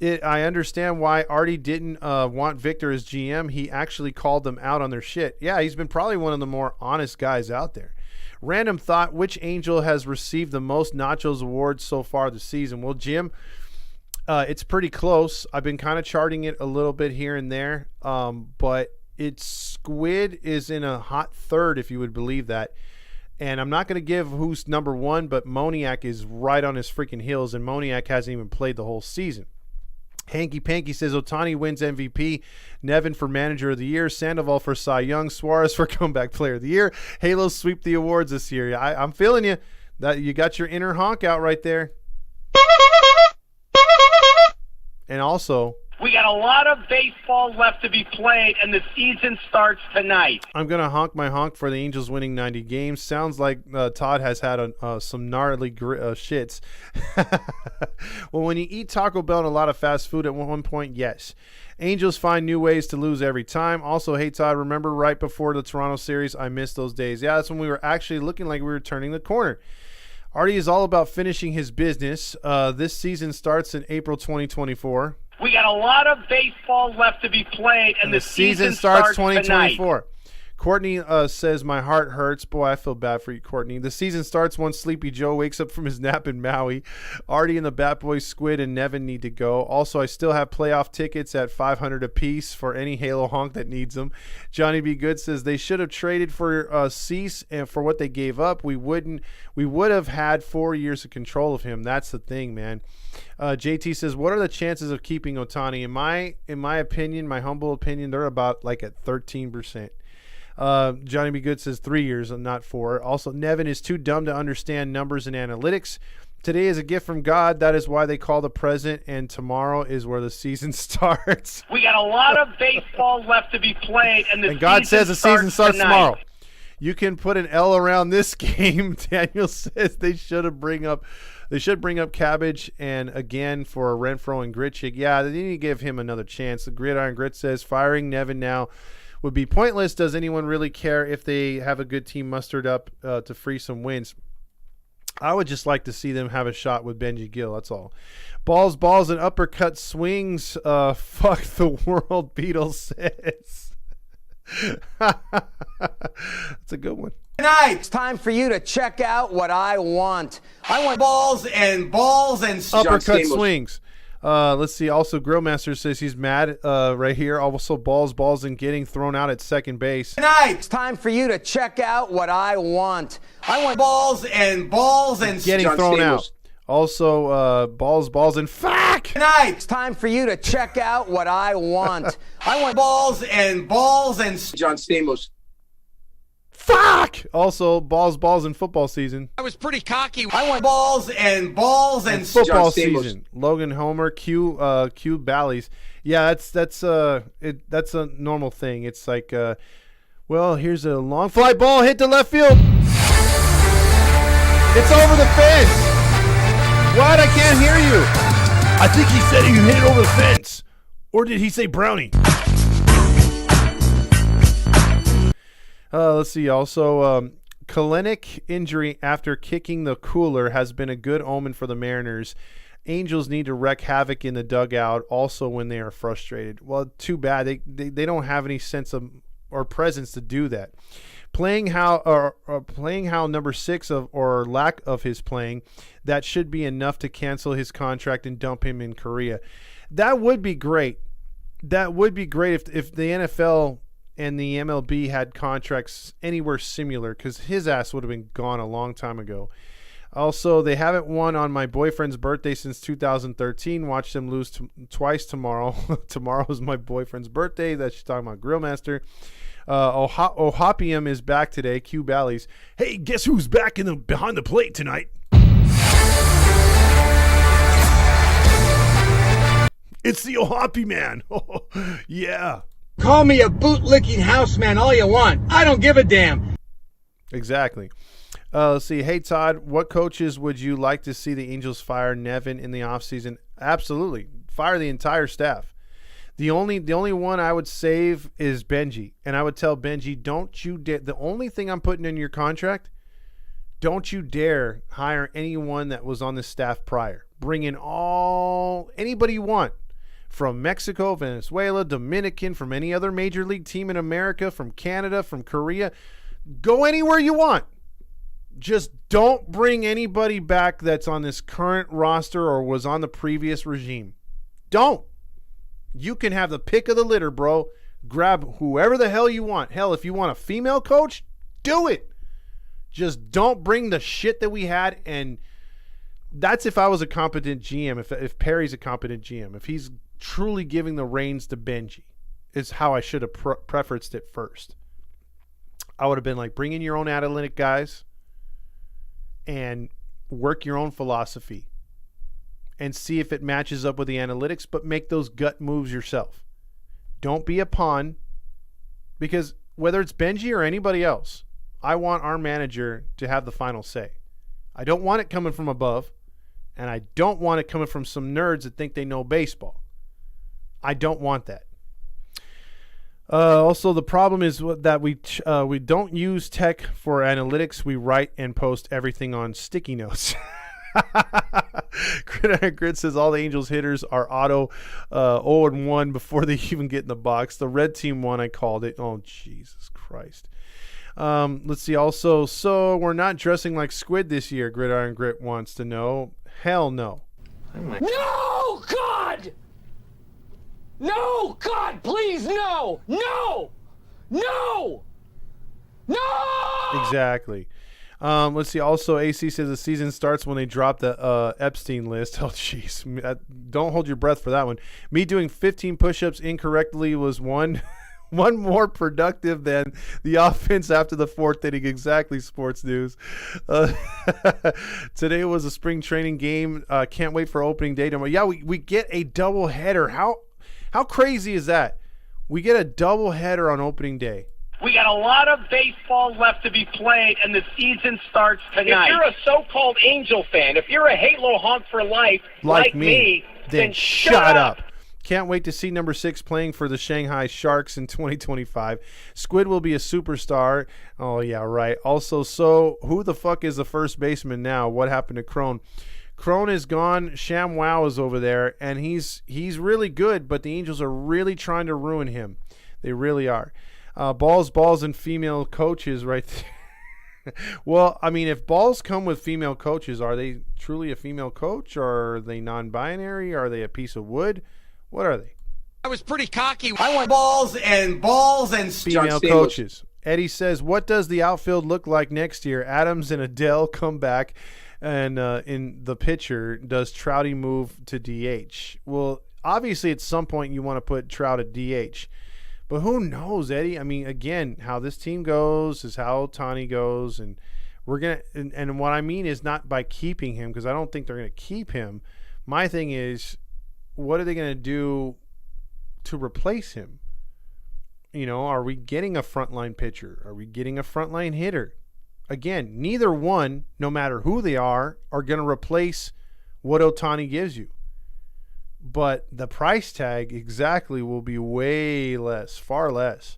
I understand why Artie didn't want Victor as GM. He actually called them out on their shit. Yeah, he's been probably one of the more honest guys out there. Random thought, which Angel has received the most Nachos awards so far this season? Well, Jim, it's pretty close. I've been kind of charting it a little bit here and there, but Squid is in a hot third, if you would believe that. And I'm not going to give who's number one, but Moniak is right on his freaking heels, and Moniak hasn't even played the whole season. Hanky Panky says Ohtani wins MVP, Nevin for Manager of the Year, Sandoval for Cy Young, Suarez for Comeback Player of the Year. Halos sweep the awards this year. I'm feeling you. That you got your inner honk out right there. And also, we got a lot of baseball left to be played, and the season starts tonight. I'm going to honk my honk for the Angels winning 90 games. Sounds like Todd has had some gnarly shits. Well, when you eat Taco Bell and a lot of fast food at one point, yes. Angels find new ways to lose every time. Also, hey, Todd, remember right before the Toronto series, I missed those days. Yeah, that's when we were actually looking like we were turning the corner. Artie is all about finishing his business. This season starts in April 2024. We got a lot of baseball left to be played, and the season starts 2024. Tonight. Courtney says, my heart hurts. Boy, I feel bad for you, Courtney. The season starts once Sleepy Joe wakes up from his nap in Maui. Artie and the Bat Boys, Squid, and Nevin need to go. Also, I still have playoff tickets at $500 apiece for any Halo honk that needs them. Johnny B. Good says, they should have traded for Cease and for what they gave up. We would have had 4 years of control of him. That's the thing, man. JT says, what are the chances of keeping Ohtani? In my opinion, my humble opinion, they're about like at 13%. Johnny B. Good says 3 years and not 4. Also, Nevin is too dumb to understand numbers and analytics. Today is a gift from God. That is why they call the present, and tomorrow is where the season starts. We got a lot of baseball left to be played, and God says the season starts tomorrow. You can put an L around this game. Daniel says they should bring up Cabbage and again for Renfroe and Gritchick. Yeah, they need to give him another chance. The Gridiron Grit says firing Nevin now would be pointless. Does anyone really care if they have a good team mustered up to free some wins? I would just like to see them have a shot with Benji Gill. That's all. Balls, and uppercut swings. Fuck the world, Beatles says. That's a good one. Tonight, it's time for you to check out what I want. I want balls and uppercut swings. Let's see. Also, Grillmaster says he's mad right here. Also, balls and getting thrown out at second base. Tonight, it's time for you to check out what I want. I want balls and getting thrown out. Also, balls and fuck. Tonight, it's time for you to check out what I want. I want balls and John Stamos. Fuck! Also, balls in football season. I was pretty cocky. I want balls and football season. Logan Homer, Q Ballys. Yeah, that's a normal thing. It's like, well, here's a long fly ball hit to left field. It's over the fence. What? I can't hear you. I think he said he hit it over the fence. Or did he say brownie? Let's see. Also, Kalenic injury after kicking the cooler has been a good omen for the Mariners. Angels need to wreak havoc in the dugout also when they are frustrated. Well, too bad. They don't have any sense of or presence to do that. Playing how number 6 of or lack of his playing, that should be enough to cancel his contract and dump him in Korea. That would be great. That would be great if the NFL and the MLB had contracts anywhere similar, because his ass would have been gone a long time ago. Also, they haven't won on my boyfriend's birthday since 2013. Watch them lose twice tomorrow. Tomorrow is my boyfriend's birthday. That's talking about Grillmaster. Ohopium is back today. Q Bally's. Hey, guess who's back behind the plate tonight? It's the Ohapi Man. Yeah. Call me a boot-licking houseman all you want. I don't give a damn. Exactly. Let's see. Hey, Todd, what coaches would you like to see the Angels fire Nevin in the offseason? Absolutely. Fire the entire staff. The only one I would save is Benji. And I would tell Benji, don't you dare. The only thing I'm putting in your contract, don't you dare hire anyone that was on the staff prior. Bring in anybody you want. From Mexico, Venezuela, Dominican, from any other major league team in America, from Canada, from Korea. Go anywhere you want. Just don't bring anybody back that's on this current roster or was on the previous regime. Don't. You can have the pick of the litter, bro. Grab whoever the hell you want. Hell, if you want a female coach, do it. Just don't bring the shit that we had. And that's if I was a competent GM, if Perry's a competent GM, if he's truly giving the reins to Benji, is how I should have prefaced it first. I would have been like, bring in your own analytic guys and work your own philosophy and see if it matches up with the analytics, but make those gut moves yourself. Don't be a pawn, because whether it's Benji or anybody else, I want our manager to have the final say. I don't want it coming from above, and I don't want it coming from some nerds that think they know baseball. I don't want that. Also, the problem is that we don't use tech for analytics. We write and post everything on sticky notes. Grit says all the Angels hitters are auto 0-1 before they even get in the box. The red team won. I called it. Oh, Jesus Christ. Let's see. Also, so we're not dressing like Squid this year. Gridiron Grit wants to know. Hell no. No, God! No, God, please, no! No! No! No! Exactly. Let's see. Also, AC says the season starts when they drop the Epstein list. Oh, jeez. Don't hold your breath for that one. Me doing 15 push-ups incorrectly was one more productive than the offense after the fourth inning. Exactly, sports news. Today was a spring training game. Can't wait for opening day tomorrow. Yeah, we get a double header. How crazy is that? We get a double header on opening day. We got a lot of baseball left to be played, and the season starts tonight. If you're a so-called Angel fan, if you're a Halo honk for life like me, then shut up. Can't wait to see number 6 playing for the Shanghai Sharks in 2025. Squid will be a superstar. Oh, yeah, right. Also, so who the fuck is the first baseman now? What happened to Crone? Crone is gone. Sham Wow is over there, and he's really good, but the Angels are really trying to ruin him. They really are. Balls, and female coaches right there. Well, I mean, if balls come with female coaches, are they truly a female coach, or are they non-binary? Are they a piece of wood? What are they? I was pretty cocky. I want balls and female coaches. Eddie says, what does the outfield look like next year? Adams and Adele come back, and in the pitcher, does Trouty move to DH? Well, obviously at some point you want to put Trout at DH. But who knows, Eddie? I mean, again, how this team goes is how Ohtani goes, and we're gonna. And what I mean is not by keeping him, because I don't think they're gonna keep him. My thing is, what are they gonna do to replace him? You know, are we getting a frontline pitcher? Are we getting a frontline hitter? Again, neither one, no matter who they are going to replace what Ohtani gives you. But the price tag exactly will be way less, far less.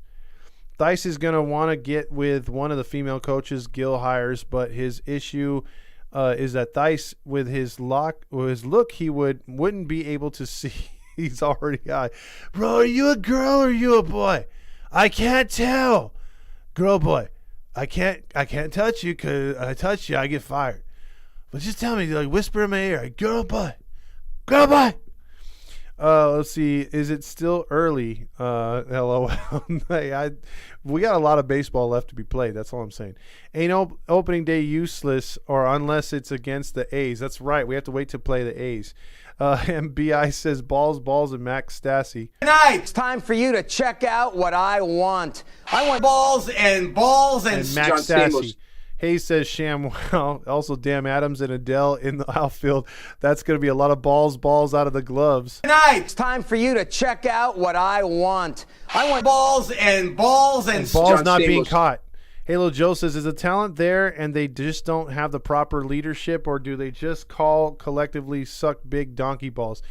Theis is going to want to get with one of the female coaches Gil hires, but his issue is that Theis, with his look, he wouldn't be able to see. He's already high. Bro, are you a girl or are you a boy? I can't tell. Girl, boy. I can't touch you, because I touch you, I get fired. But just tell me, like, whisper in my ear, girl, boy. Girl, boy. Let's see. Is it still early? LOL. We got a lot of baseball left to be played. That's all I'm saying. Ain't opening day useless, or unless it's against the A's. That's right. We have to wait to play the A's. MBI says balls, and Max Stassi. Tonight, it's time for you to check out what I want. I want balls and Max Stassi. Hayes says Sham wow. Also, damn Adams and Adele in the outfield. That's going to be a lot of balls out of the gloves. Tonight, it's time for you to check out what I want. I want balls and balls not being caught. Halo Joe says, is the talent there and they just don't have the proper leadership, or do they just call collectively suck big donkey balls?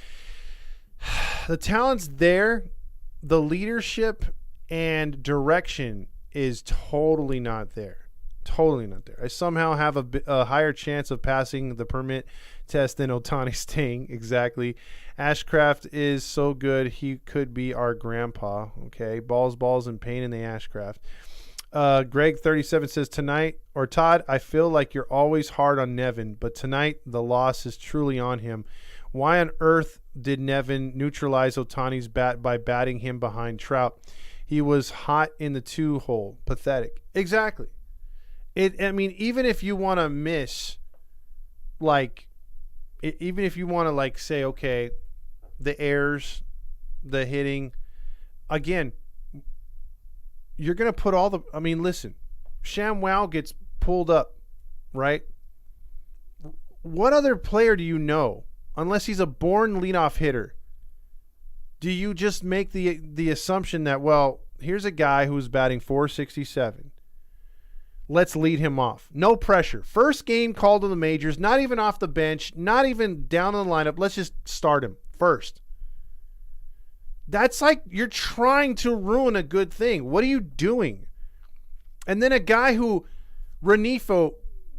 The talent's there. The leadership and direction is totally not there. Totally not there. I somehow have a higher chance of passing the permit test than Ohtani staying. Exactly. Ashcraft is so good. He could be our grandpa. Okay. Balls, and pain in the Ashcraft. Greg 37 says, tonight, or Todd, I feel like you're always hard on Nevin, but tonight the loss is truly on him. Why on earth did Nevin neutralize Ohtani's bat by batting him behind Trout? He was hot in the 2-hole. Pathetic. Exactly. I mean, even if you want to miss, even if you want to, say, okay, the errors, the hitting, again, you're going to put all the, listen, ShamWow gets pulled up, right? What other player do you know, unless he's a born leadoff hitter, do you just make the assumption that, well, here's a guy who's batting .467. Let's lead him off. No pressure. First game called to the majors, not even off the bench, not even down in the lineup. Let's just start him first. That's like you're trying to ruin a good thing. What are you doing? And then a guy who, Renifo,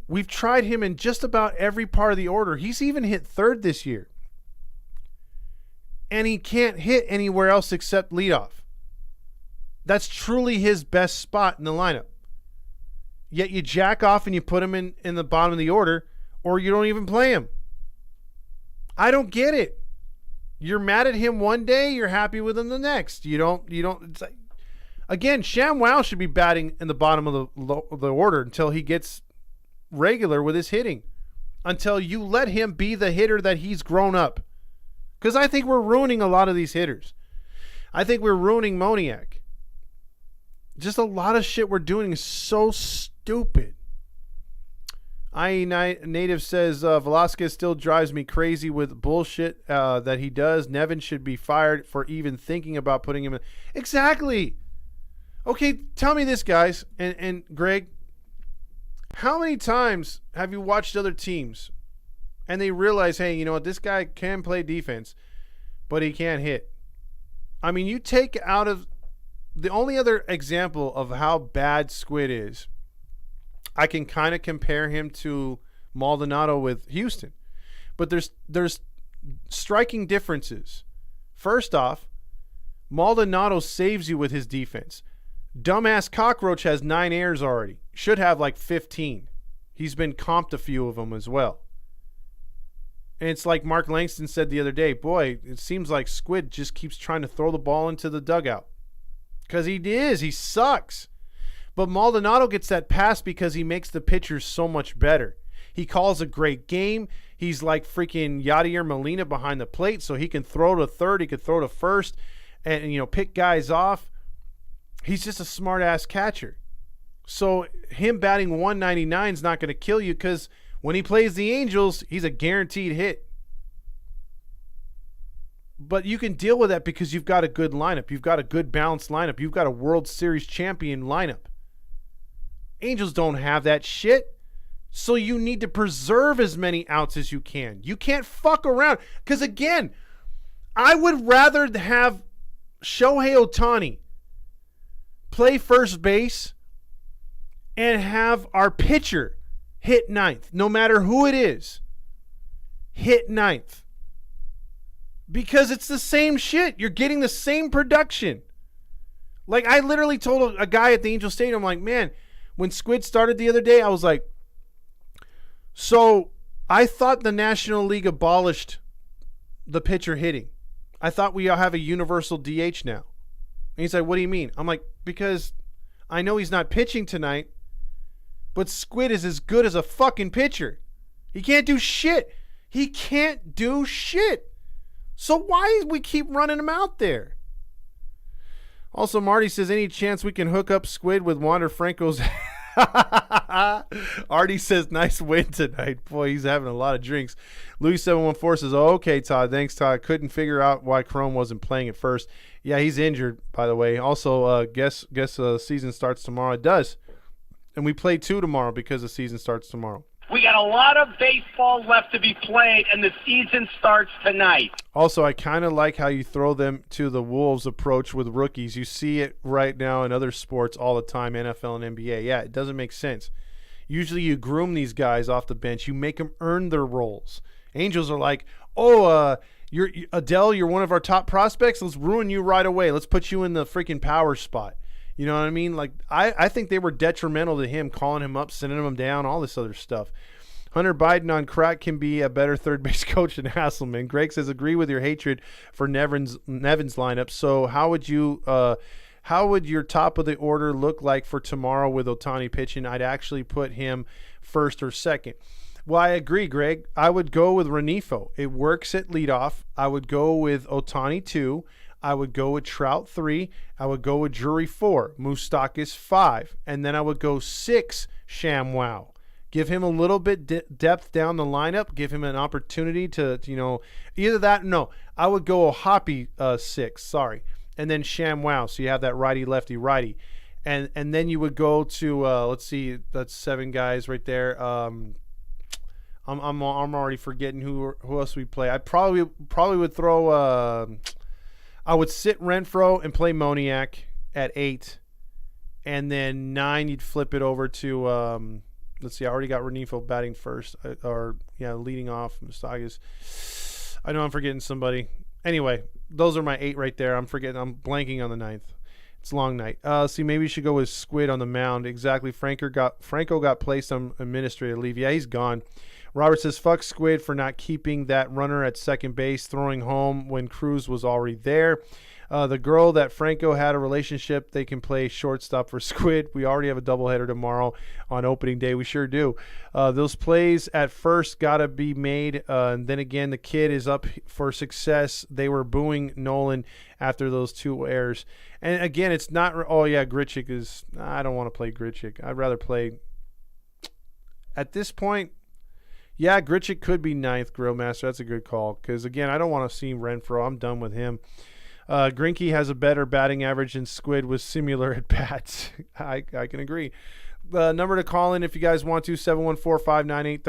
we've tried him in just about every part of the order. He's even hit third this year. And he can't hit anywhere else except leadoff. That's truly his best spot in the lineup. Yet you jack off and you put him in the bottom of the order, or you don't even play him. I don't get it. You're mad at him one day, you're happy with him the next. You don't. It's like, again, ShamWow should be batting in the bottom of the order until he gets regular with his hitting, until you let him be the hitter that he's grown up. Because I think we're ruining a lot of these hitters. I think we're ruining Moniak. Just a lot of shit we're doing is so stupid. IE Native says, Velasquez still drives me crazy with bullshit that he does. Nevin should be fired for even thinking about putting him in. Exactly. Okay, tell me this, guys, and Greg. How many times have you watched other teams and they realize, hey, you know what, this guy can play defense, but he can't hit? I mean, you take out of the only other example of how bad Squid is, I can kind of compare him to Maldonado with Houston. But there's striking differences. First off, Maldonado saves you with his defense. Dumbass Cockroach has 9 errors already. Should have like 15. He's been comped a few of them as well. And it's like Mark Langston said the other day, boy, it seems like Squid just keeps trying to throw the ball into the dugout. Because he sucks. But Maldonado gets that pass because he makes the pitchers so much better. He calls a great game. He's like freaking Yadier Molina behind the plate, so he can throw to third, he could throw to first, and pick guys off. He's just a smart-ass catcher. So him batting 199 is not going to kill you, because when he plays the Angels, he's a guaranteed hit. But you can deal with that because you've got a good lineup. You've got a good balanced lineup. You've got a World Series champion lineup. Angels don't have that shit. So you need to preserve as many outs as you can. You can't fuck around. Because again, I would rather have Shohei Ohtani play first base and have our pitcher hit ninth, no matter who it is, hit ninth. Because it's the same shit. You're getting the same production. Like, I literally told a guy at the Angel Stadium, I'm like, man, when Squid started the other day, I was like, so I thought the National League abolished the pitcher hitting. I thought we all have a universal DH now. And he's like, what do you mean? I'm like, because I know he's not pitching tonight, but Squid is as good as a fucking pitcher. He can't do shit. He can't do shit. So why we keep running him out there? Also, Marty says, any chance we can hook up Squid with Wander Franco's Artie says, nice win tonight. Boy, he's having a lot of drinks. Louis714 says, oh, okay, Todd. Thanks, Todd. Couldn't figure out why Chrome wasn't playing at first. Yeah, he's injured, by the way. Also, guess season starts tomorrow. It does. And we play 2 tomorrow because the season starts tomorrow. We got a lot of baseball left to be played, and the season starts tonight. Also, I kind of like how you throw them to the Wolves approach with rookies. You see it right now in other sports all the time, NFL and NBA. Yeah, it doesn't make sense. Usually you groom these guys off the bench. You make them earn their roles. Angels are like, you're Adele, you're one of our top prospects. Let's ruin you right away. Let's put you in the freaking power spot. You know what I mean? Like, I think they were detrimental to him, calling him up, sending him down, all this other stuff. Hunter Biden on crack can be a better third base coach than Hasselman. Greg says, agree with your hatred for Nevin's lineup. So how would your top of the order look like for tomorrow with Ohtani pitching? I'd actually put him first or second. Well, I agree, Greg. I would go with Renifo. It works at leadoff. I would go with Ohtani 2. I would go with Trout 3. I would go with Drury 4. Moustakas 5. And then I would go 6 ShamWow. Give him a little bit depth down the lineup. Give him an opportunity to, either that. No, I would go Hoppy 6. Sorry. And then ShamWow. So you have that righty, lefty, righty. And then you would go to, let's see, that's 7 guys right there. I'm already forgetting who else we play. I probably would throw, I would sit Renfroe and play Moniak at 8. And then 9, you'd flip it over to, let's see, I already got Renifo batting first, leading off. Mustagas. I know I'm forgetting somebody. Anyway, those are my 8 right there. I'm blanking on the 9th. It's a long night. See, maybe you should go with Squid on the mound. Exactly. Franco got placed on administrative leave. Yeah, he's gone. Robert says, fuck Squid for not keeping that runner at second base, throwing home when Cruz was already there. The girl that Franco had a relationship, they can play shortstop for Squid. We already have a doubleheader tomorrow on opening day. We sure do. Those plays at first got to be made. And then again, the kid is up for success. They were booing Nolan after those 2 errors. And again, it's not, Grichuk is, I don't want to play Grichuk. I'd rather play, at this point, yeah, Grichuk could be 9th, Grillmaster. That's a good call. Because, again, I don't want to see Renfroe. I'm done with him. Greinke has a better batting average than Squid with similar at bats. I can agree. The number to call in if you guys want to, 714-598-3221,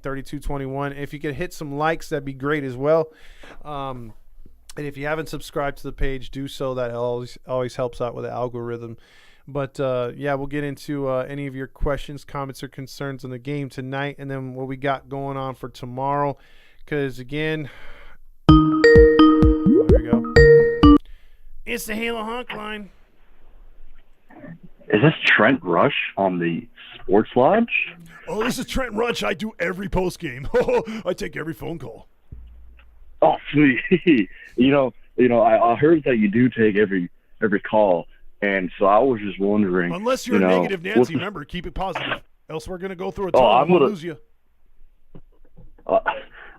714-598-3221. If you could hit some likes, that'd be great as well. And if you haven't subscribed to the page, do so. That always helps out with the algorithm. But, we'll get into any of your questions, comments, or concerns on the game tonight and then what we got going on for tomorrow. Because, again, there we go. It's the Halo Honk line. Is this Trent Rush on the Sports Lodge? Oh, this is Trent Rush. I do every post game. I take every phone call. Oh, sweet. I heard that you do take every call. And so I was just wondering. Unless you're a negative Nancy, remember, keep it positive. Else we're going to go through a tunnel and we'll lose you.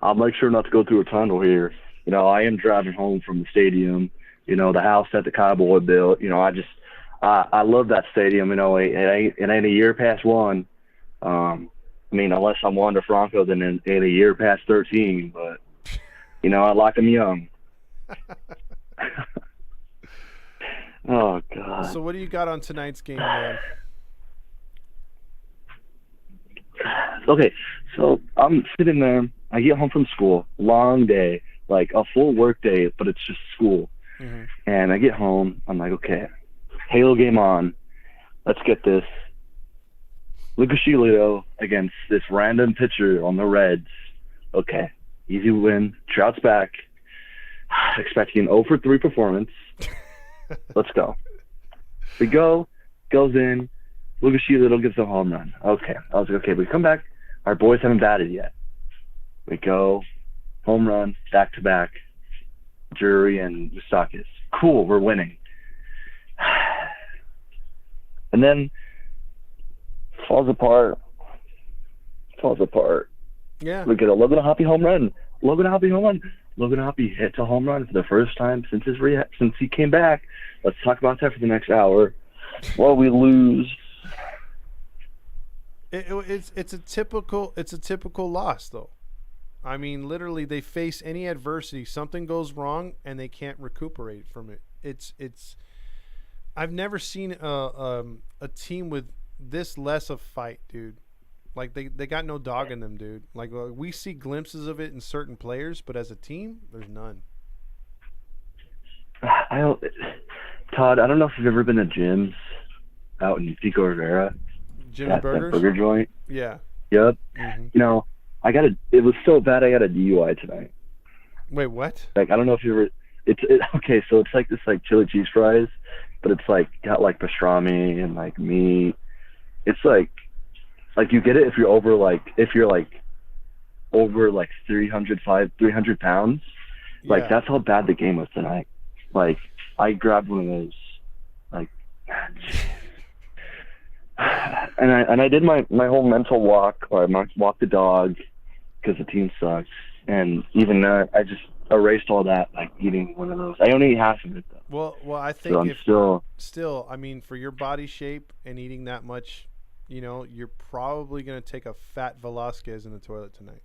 I'll make sure not to go through a tunnel here. I am driving home from the stadium, the house that the Cowboy built. I love that stadium. It ain't a year past 1. Unless I'm Wander Franco, then it ain't a year past 13. But, I like them young. Oh, God. So what do you got on tonight's game, man? Okay, so I'm sitting there. I get home from school. Long day, like a full work day, but it's just school. Mm-hmm. And I get home. I'm like, okay, Halo game on. Let's get this. Lucas Giolito against this random pitcher on the Reds. Okay, easy win. Trout's back. Expecting an 0-for-3 performance. Let's go. We goes in. Lucas Giolito gives a home run. Okay. I was like, okay, we come back. Our boys haven't batted yet. We go. Home run, back-to-back. Drury and Moustakas. Cool, we're winning. And then falls apart. Yeah. We get a Logan Hoppy home run. Logan Hoppy hits a home run for the first time since he came back. Let's talk about that for the next hour. Well, we lose. It's a typical loss though. I mean, literally, they face any adversity, something goes wrong, and they can't recuperate from it. It's. I've never seen a team with this less of fight, dude. Like they got no dog in them, dude. Like we see glimpses of it in certain players, but as a team, there's none. Todd, I don't know if you've ever been to gyms out in Pico Rivera. Jimmy Burgers? That burger joint. Yeah. Yep. Mm-hmm. You know, it was so bad I got a DUI tonight. Wait, what? Like, I don't know if you ever, okay, so it's like this like chili cheese fries, but it's like got like pastrami and like meat. It's like you get it if you're over 300 pounds. Like, that's how bad the game was tonight. Like, I grabbed one of those, like, and I did my whole mental walk, or I walked the dog because the team sucks, and even that, I just erased all that, like, eating one of those. I only ate half of it, though. Well, I think still, I mean, for your body shape and eating that much, you know, you're probably going to take a fat Velasquez in the toilet tonight.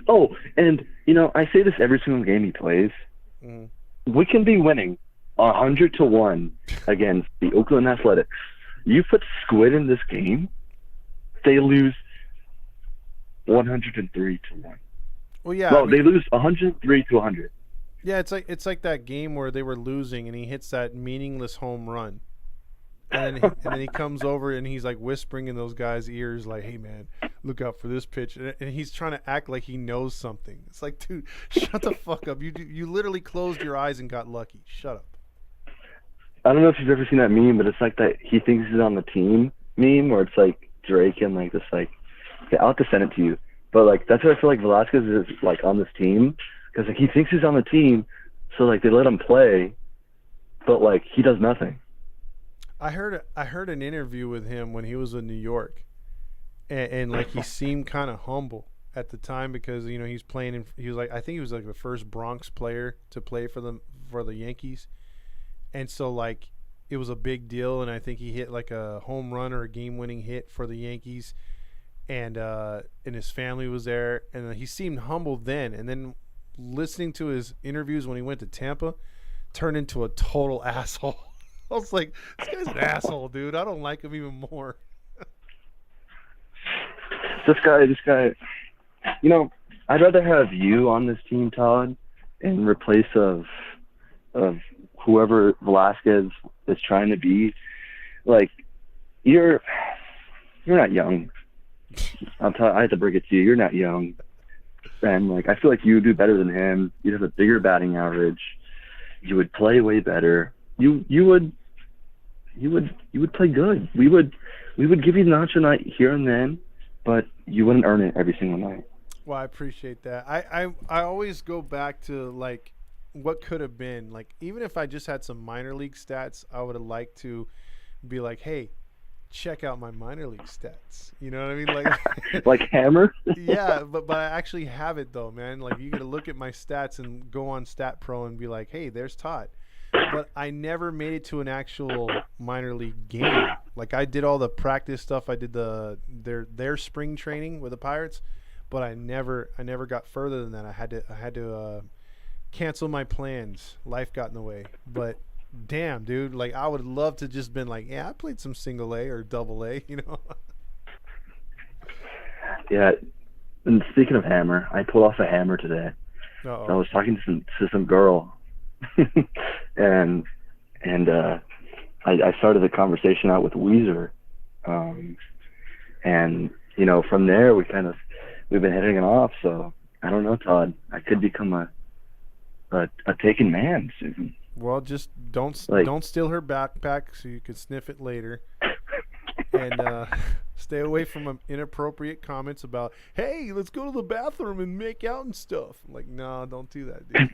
Oh, and, you know, I say this every single game he plays. Mm. We can be winning 100-1 against the Oakland Athletics. You put Squid in this game, they lose 103-1. Well, yeah. No, they lose 103-100. Yeah, it's like that game where they were losing and he hits that meaningless home run. And then he comes over and he's like whispering in those guys' ears like, "Hey man, look out for this pitch." And he's trying to act like he knows something. It's like, dude, shut the fuck up. You literally closed your eyes and got lucky. Shut up. I don't know if you've ever seen that meme, but it's like that he thinks he's on the team meme, where it's like Drake and like this like, okay, I'll have to send it to you. But like that's what I feel like Velasquez is like on this team, because like he thinks he's on the team, so like they let him play, but like he does nothing. I heard an interview with him when he was in New York, and like he seemed kind of humble at the time because, you know, he's playing. He was like, I think he was like the first Bronx player to play for the Yankees, and so like it was a big deal. And I think he hit like a home run or a game-winning hit for the Yankees, and his family was there, and he seemed humble then. And then listening to his interviews when he went to Tampa, turned into a total asshole. I was like, this guy's an asshole, dude. I don't like him even more. This guy, you know, I'd rather have you on this team, Todd, in replace of whoever Velasquez is trying to be. Like, you're not young. I have to break it to you. You're not young. And like, I feel like you would do better than him. You'd have a bigger batting average. You would play way better. You would play good. We would give you the notch a night here and then, but you wouldn't earn it every single night. Well, I appreciate that. I always go back to like what could have been. Like, even if I just had some minor league stats, I would have liked to be like, hey, check out my minor league stats. You know what I mean? Like like Hammer? Yeah, but I actually have it though, man. Like, you gotta look at my stats and go on Stat Pro and be like, hey, there's Todd. But I never made it to an actual minor league game. Like, I did all the practice stuff. I did their spring training with the Pirates, but I never got further than that. I had to cancel my plans. Life got in the way. But damn, dude, like, I would love to just been like, yeah, I played some single A or double A, you know. Yeah. And speaking of Hammer, I pulled off a hammer today. Uh-oh. I was talking to some girl. and I started the conversation out with Weezer, and you know, from there we've been hitting it off. So I don't know, Todd. I could become a taken man soon. Well, just don't steal her backpack so you can sniff it later, and stay away from inappropriate comments about, hey, let's go to the bathroom and make out and stuff. I'm like, no, don't do that, dude.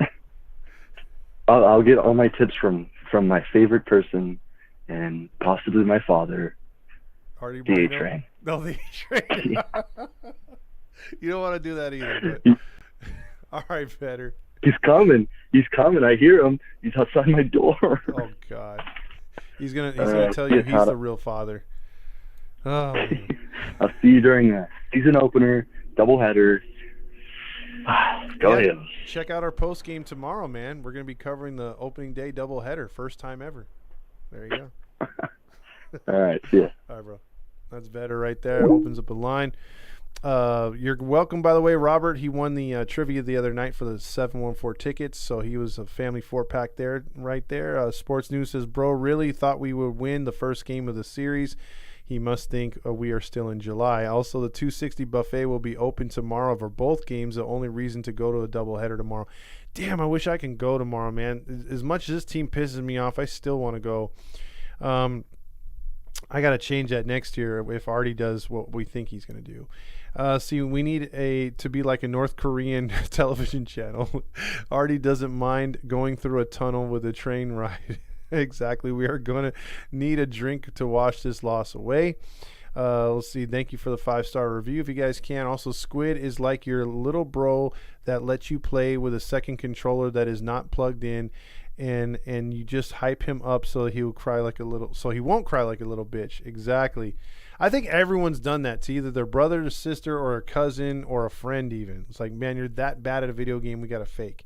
I'll get all my tips from my favorite person and possibly my father. The A-Train. No, the A-Train. Yeah. You don't want to do that either. But... all right, better. He's coming. I hear him. He's outside my door. Oh God. He's gonna tell you he's the real father. Oh. I'll see you during the season opener, doubleheader. Go ahead. Check out our post game tomorrow, man. We're gonna be covering the opening day doubleheader, first time ever. There you go. All right, see ya. All right, bro. That's better right there. Opens up a line. You're welcome, by the way, Robert. He won the trivia the other night for the 714 tickets, so he was a family 4-pack there, right there. Sports News says, bro, really thought we would win the first game of the series. He must think we are still in July. Also, the 260 buffet will be open tomorrow for both games. The only reason to go to a doubleheader tomorrow. Damn, I wish I can go tomorrow, man. As much as this team pisses me off, I still want to go. I got to change that next year if Artie does what we think he's going to do. See, we need to be like a North Korean television channel. Artie doesn't mind going through a tunnel with a train ride. Exactly. We are going to need a drink to wash this loss away. Let's see. Thank you for the 5-star review if you guys can. Also, Squid is like your little bro that lets you play with a second controller that is not plugged in, and you just hype him up so he won't cry like a little bitch. Exactly. I think everyone's done that to either their brother or sister or a cousin or a friend even. It's like, man, you're that bad at a video game, we got to fake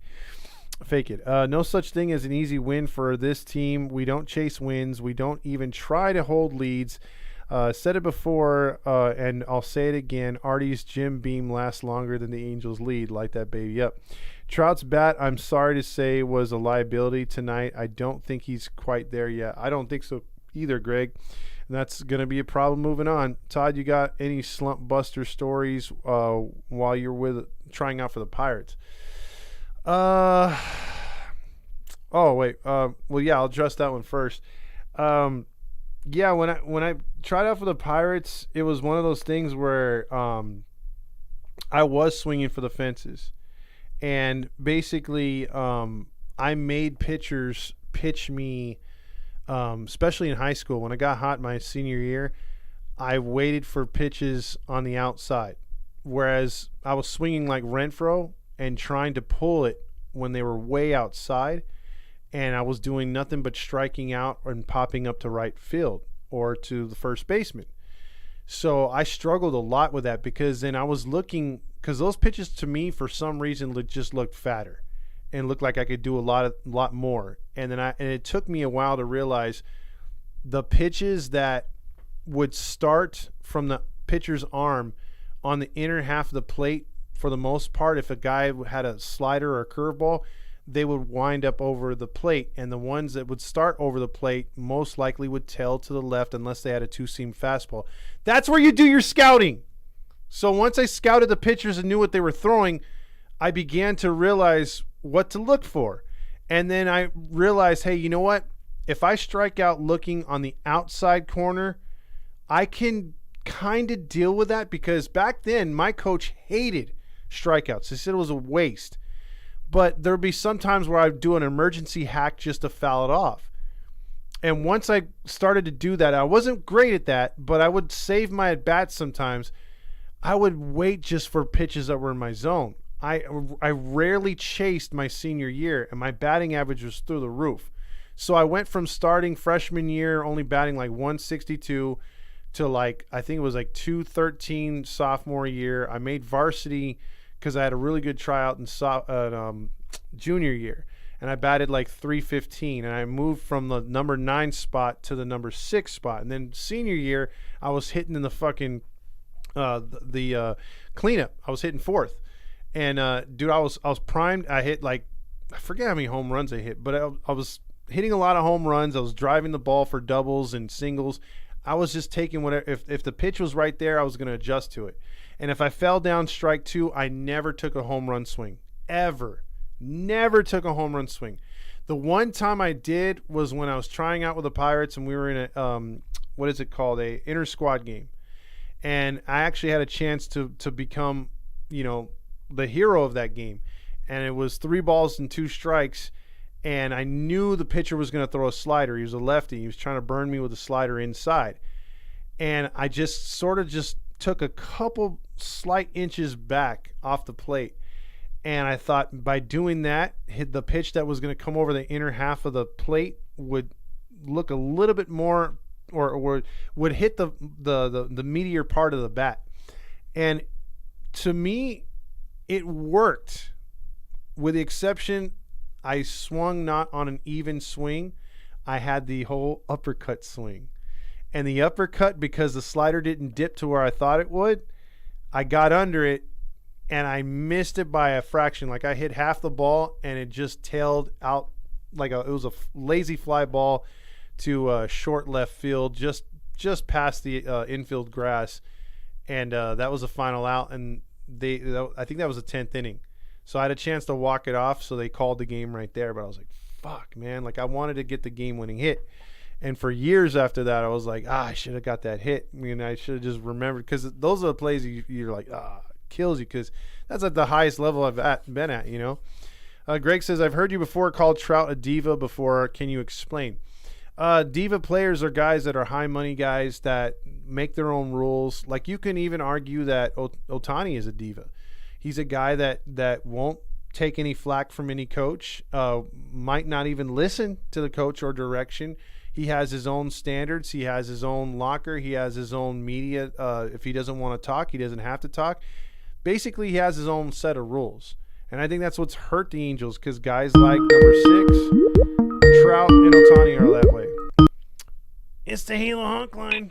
it. No such thing as an easy win for this team. We don't chase wins. We don't even try to hold leads. Said it before, and I'll say it again. Artie's Jim Beam lasts longer than the Angels' lead. Light that baby up. Trout's bat, I'm sorry to say, was a liability tonight. I don't think he's quite there yet. I don't think so either, Greg. And that's going to be a problem moving on. Todd, you got any slump buster stories while you're trying out for the Pirates? Well, yeah, I'll address that one first. Yeah, when I tried out for the Pirates, it was one of those things where I was swinging for the fences, and basically I made pitchers pitch me, especially in high school. When I got hot my senior year, I waited for pitches on the outside, whereas I was swinging like Renfroe and trying to pull it when they were way outside, and I was doing nothing but striking out and popping up to right field or to the first baseman. So I struggled a lot with that because then I was looking, because those pitches to me for some reason just looked fatter and looked like I could do a lot more. And it took me a while to realize the pitches that would start from the pitcher's arm on the inner half of the plate, for the most part, if a guy had a slider or a curveball, they would wind up over the plate, and the ones that would start over the plate most likely would tail to the left unless they had a two-seam fastball. That's where you do your scouting. So once I scouted the pitchers and knew what they were throwing, I began to realize what to look for. And then I realized, hey, you know what? If I strike out looking on the outside corner, I can kind of deal with that, because back then my coach hated strikeouts. He said it was a waste. But there would be some times where I'd do an emergency hack just to foul it off. And once I started to do that, I wasn't great at that, but I would save my at-bats sometimes. I would wait just for pitches that were in my zone. I rarely chased my senior year, and my batting average was through the roof. So I went from starting freshman year only batting like 162 to like, I think it was like 213 sophomore year. I made varsity because I had a really good tryout in junior year, and I batted like 315, and I moved from the number 9 spot to the number 6 spot. And then senior year, I was hitting in the fucking the cleanup. I was hitting 4th, and dude, I was primed. I hit like, I forget how many home runs I hit, but I was hitting a lot of home runs. I was driving the ball for doubles and singles. I was just taking whatever. If the pitch was right there, I was going to adjust to it. And if I fell down strike 2, I never took a home run swing. Ever. Never took a home run swing. The one time I did was when I was trying out with the Pirates, and we were in a, what is it called? A inter-squad game. And I actually had a chance to become, the hero of that game. And it was 3 balls and 2 strikes. And I knew the pitcher was going to throw a slider. He was a lefty. He was trying to burn me with a slider inside. And I just sort of took a couple slight inches back off the plate. And I thought by doing that, the pitch that was going to come over the inner half of the plate would look a little bit more or would hit the meatier part of the bat. And to me, it worked, with the exception I swung not on an even swing. I had the whole uppercut swing. And the uppercut, because the slider didn't dip to where I thought it would, I got under it and I missed it by a fraction. Like I hit half the ball and it just tailed out like it was a lazy fly ball to short left field, just past the infield grass. And that was the final out. And I think that was the 10th inning. So I had a chance to walk it off, so they called the game right there. But I was like, fuck, man. Like, I wanted to get the game-winning hit. And for years after that, I was like, I should have got that hit. I mean, I should have just remembered. Because those are the plays you're like, kills you. Because that's at the highest level I've been at, you know. Greg says, I've heard you before call Trout a diva before. Can you explain? Diva players are guys that are high-money guys that make their own rules. Like, you can even argue that Ohtani is a diva. He's a guy that won't take any flack from any coach, might not even listen to the coach or direction. He has his own standards. He has his own locker. He has his own media. If he doesn't want to talk, he doesn't have to talk. Basically, he has his own set of rules. And I think that's what's hurt the Angels, because guys like number 6, Trout, and Ohtani are that way. It's the Halo Honk line.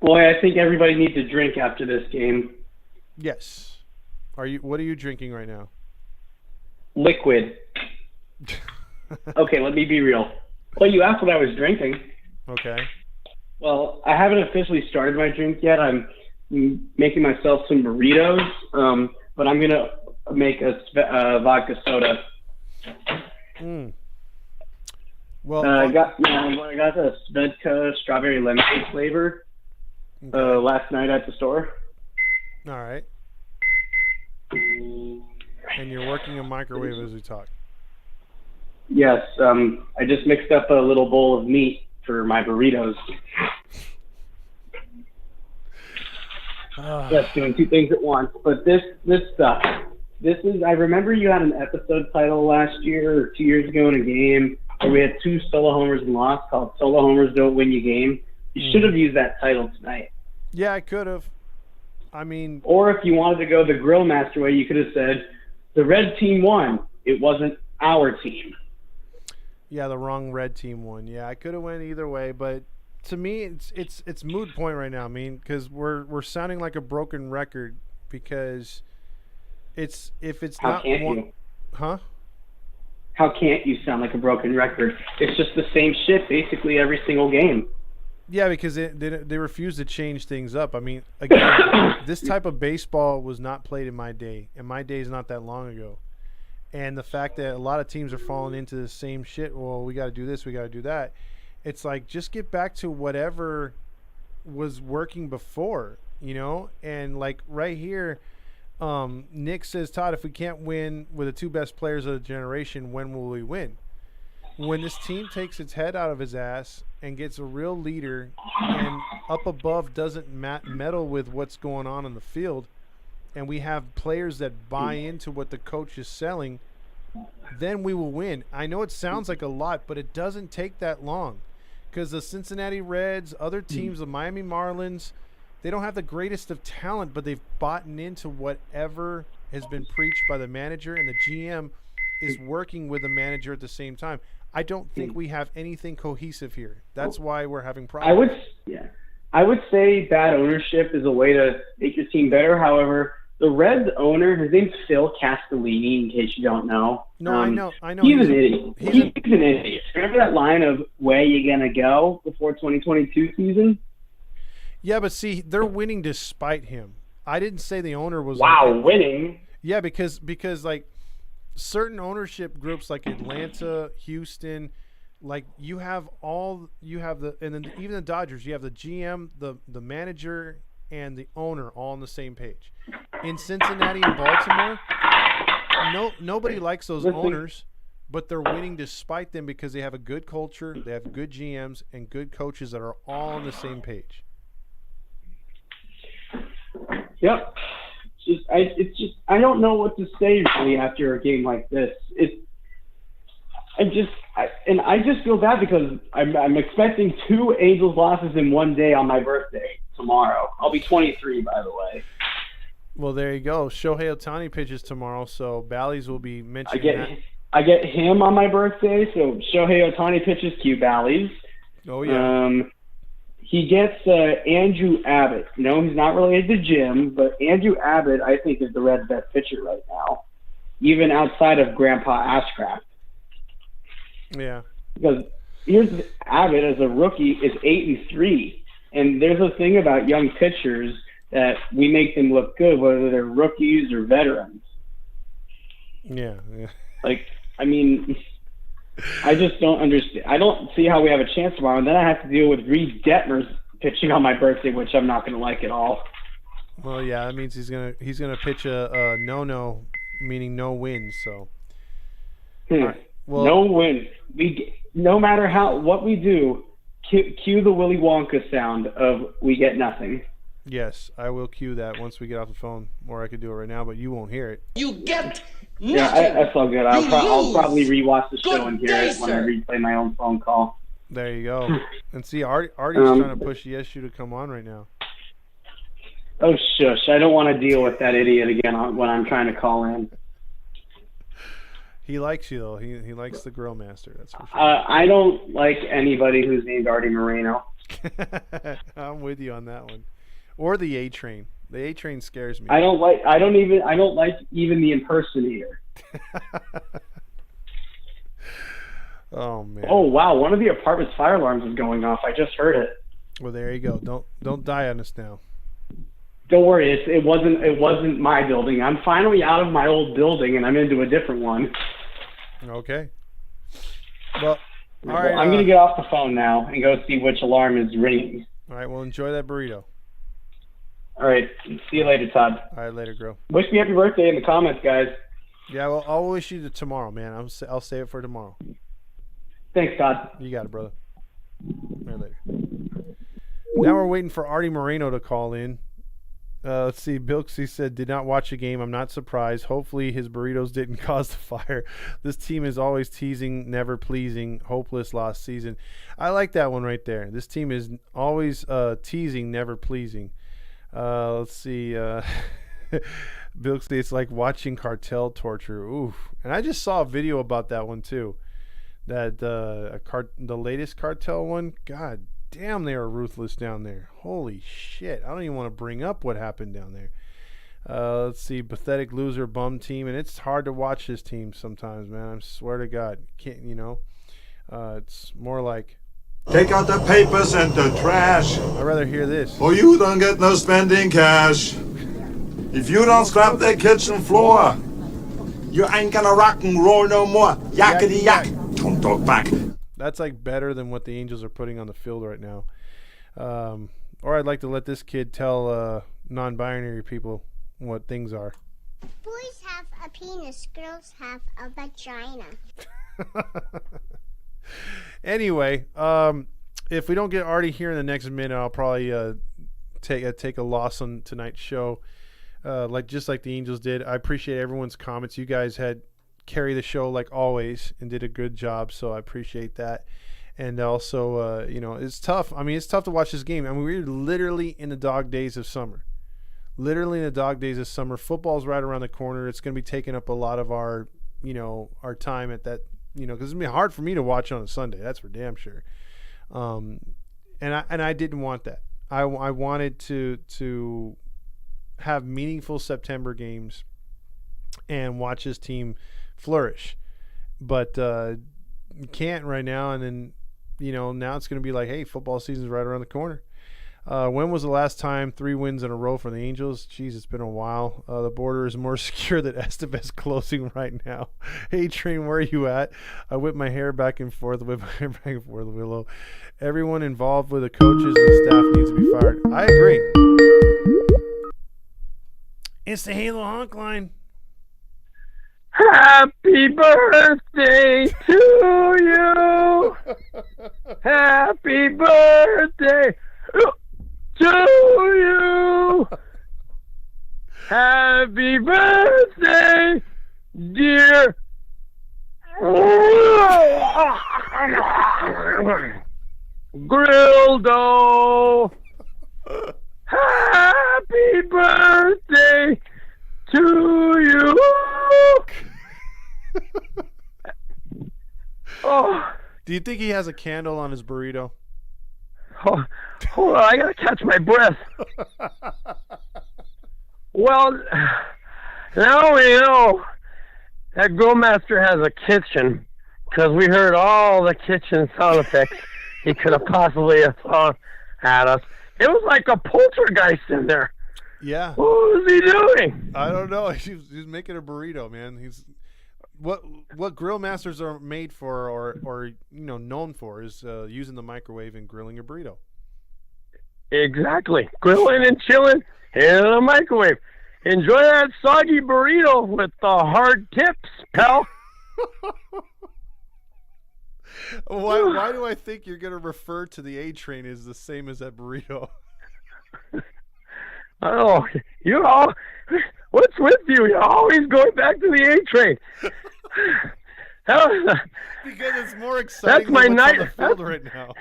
Boy, I think everybody needs a drink after this game. Yes. What are you drinking right now? Liquid. Okay, let me be real. Well, you asked what I was drinking. Okay. Well, I haven't officially started my drink yet. I'm making myself some burritos, but I'm going to make a vodka soda. Well, I got the Svedka strawberry lemonade flavor last night at the store. All right. And you're working a microwave as we talk. Yes. I just mixed up a little bowl of meat for my burritos. Yes, doing two things at once. But this stuff. This is. I remember you had an episode title last year or 2 years ago in a game where we had 2 solo homers and lost, called "Solo Homers Don't Win You Game." You should have used that title tonight. Yeah, I could have. I mean, or if you wanted to go the Grill Master way, you could have said, "The red team won. It wasn't our team." Yeah, the wrong red team won. Yeah, I could have went either way, but to me, it's moot point right now. I mean, because we're sounding like a broken record, because if it's How not can't one, you? Huh? How can't you sound like a broken record? It's just the same shit basically every single game. Yeah, because they refuse to change things up. I mean, again, this type of baseball was not played in my day, and my day is not that long ago. And the fact that a lot of teams are falling into the same shit, well, we got to do this, we got to do that. It's like, just get back to whatever was working before, you know? And like right here, Nick says, Todd, if we can't win with the 2 best players of the generation, when will we win? When this team takes its head out of his ass and gets a real leader and up above doesn't meddle with what's going on in the field, and we have players that buy into what the coach is selling, then we will win. I know it sounds like a lot, but it doesn't take that long, because the Cincinnati Reds, other teams, the Miami Marlins, they don't have the greatest of talent, but they've bought into whatever has been preached by the manager, and the GM is working with the manager at the same time. I don't think we have anything cohesive here. That's why we're having problems. I would say bad ownership is a way to make your team better. However, the Reds owner, his name's Phil Castellini, in case you don't know. No, I know. He's an idiot. He's an idiot. Remember that line of "Where you gonna go" before 2022 season? Yeah, but see, they're winning despite him. I didn't say the owner was winning. Yeah, because like certain ownership groups like Atlanta, Houston, like you have and then even the Dodgers, you have the GM, the manager, and the owner all on the same page. In Cincinnati and Baltimore, nobody likes those owners, but they're winning despite them because they have a good culture, they have good GMs and good coaches that are all on the same page. Yep. I don't know what to say really after a game like this. I just feel bad because I'm expecting 2 Angels losses in one day on my birthday tomorrow. I'll be 23, by the way. Well, there you go. Shohei Ohtani pitches tomorrow, so Ballys will be mentioning that. I get him on my birthday, so Shohei Ohtani pitches Q Ballys. Oh, yeah. He gets Andrew Abbott. No, he's not related to Jim, but Andrew Abbott, I think, is the Reds' best pitcher right now, even outside of Grandpa Ashcraft. Yeah. Because here's Abbott as a rookie is 8-3, and there's a thing about young pitchers that we make them look good, whether they're rookies or veterans. Yeah. Like, I mean, I just don't understand. I don't see how we have a chance tomorrow, and then I have to deal with Reed Detmers pitching on my birthday, which I'm not going to like at all. Well, yeah, that means he's gonna pitch a no-no, meaning no wins. So. Right. Well, no win. No matter what we do, cue the Willy Wonka sound of "we get nothing." Yes, I will cue that once we get off the phone, or I could do it right now, but you won't hear it. You get nothing. Yeah, that's all good. I'll probably rewatch the show and hear it when I replay my own phone call. There you go. And see, Artie's trying to push the SU to come on right now. Oh, shush. I don't want to deal with that idiot again when I'm trying to call in. He likes you, though. He likes the Grill Master, that's for sure. I don't like anybody who's named Artie Moreno. I'm with you on that one. Or the A Train. The A Train scares me. I don't like even the impersonator. Oh man. Oh wow, one of the apartment's fire alarms is going off. I just heard it. Well, there you go. Don't die on us now. Don't worry, it wasn't my building. I'm finally out of my old building and I'm into a different one. Okay. Well, all right. I'm gonna get off the phone now and go see which alarm is ringing. All right. Well, enjoy that burrito. All right. See you later, Todd. All right, later, Grill. Wish me happy birthday in the comments, guys. Yeah, well, I'll wish you tomorrow, man. I'll save it for tomorrow. Thanks, Todd. You got it, brother. All right, later. Now we're waiting for Artie Moreno to call in. Let's see. Bilksy said, did not watch the game. I'm not surprised. Hopefully his burritos didn't cause the fire. This team is always teasing, never pleasing. Hopeless last season. I like that one right there. This team is always teasing, never pleasing. Let's see. Bilksy, it's like watching cartel torture. Oof. And I just saw a video about that one too. That the latest cartel one. God damn, they are ruthless down there. Holy shit. I don't even want to bring up what happened down there. Let's see. Pathetic loser bum team. And it's hard to watch this team sometimes, man. I swear to God. Can't, it's more like, take out the papers and the trash. I'd rather hear this. Or you don't get no spending cash. If you don't scrub the kitchen floor, you ain't gonna rock and roll no more. Yakety yak. Don't talk back. That's like better than what the Angels are putting on the field right now. Or I'd like to let this kid tell non-binary people what things are. Boys have a penis, girls have a vagina. Anyway, if we don't get Artie here in the next minute, I'll probably take a loss on tonight's show, just like the Angels did. I appreciate everyone's comments. You guys had carry the show like always and did a good job, so I appreciate that. And also, it's tough. I mean, it's tough to watch this game. I mean, we're literally in the dog days of summer. Literally in the dog days of summer. Football's right around the corner. It's going to be taking up a lot of our time at that. Because it's gonna be hard for me to watch on a Sunday. That's for damn sure. And I didn't want that. I wanted to have meaningful September games and watch this team flourish, but you can't right now. And then now it's gonna be like, hey, football season's right around the corner. When was the last time 3 wins in a row for the Angels? Jeez, it's been a while. The border is more secure than Estevez closing right now. Hey, Train, where are you at? I whip my hair back and forth, Willow. Everyone involved with the coaches and staff needs to be fired. I agree. It's the Halo Honk line. Happy birthday to you. Happy birthday to you. Happy birthday, dear. Grildo, happy birthday to you. Oh. Do you think he has a candle on his burrito? Oh, hold on, I gotta catch my breath. Well, now we know that Grill Master has a kitchen, because we heard all the kitchen sound effects he could have possibly thrown at us. It was like a poltergeist in there. Yeah. What was he doing? I don't know. He's making a burrito, man. He's what grill masters are made for, or known for, is using the microwave and grilling a burrito. Exactly. Grilling and chilling in a microwave. Enjoy that soggy burrito with the hard tips, pal. Why do I think you're going to refer to the A train as the same as that burrito? Oh, what's with you? You're always going back to the A train. Because it's more exciting that's my than what's night. on the field right now.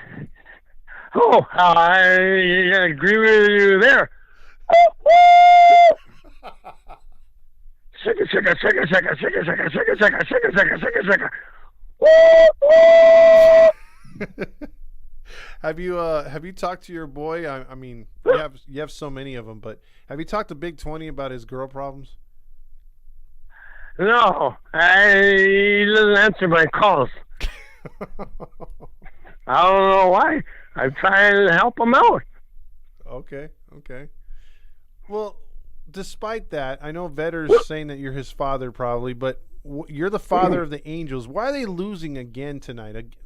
Oh, I agree with you there. Shaka, shaka, shaka, shaka, shaka, shaka, shaka, shaka, shaka, shaka, shaka, shaka. Have you talked to your boy? I mean, you have so many of them, but have you talked to Big 20 about his girl problems? No, he doesn't answer my calls. I don't know why. I'm trying to help him out. Okay. Well, despite that, I know Vetter's saying that you're his father probably, but you're the father of the Angels. Why are they losing again tonight?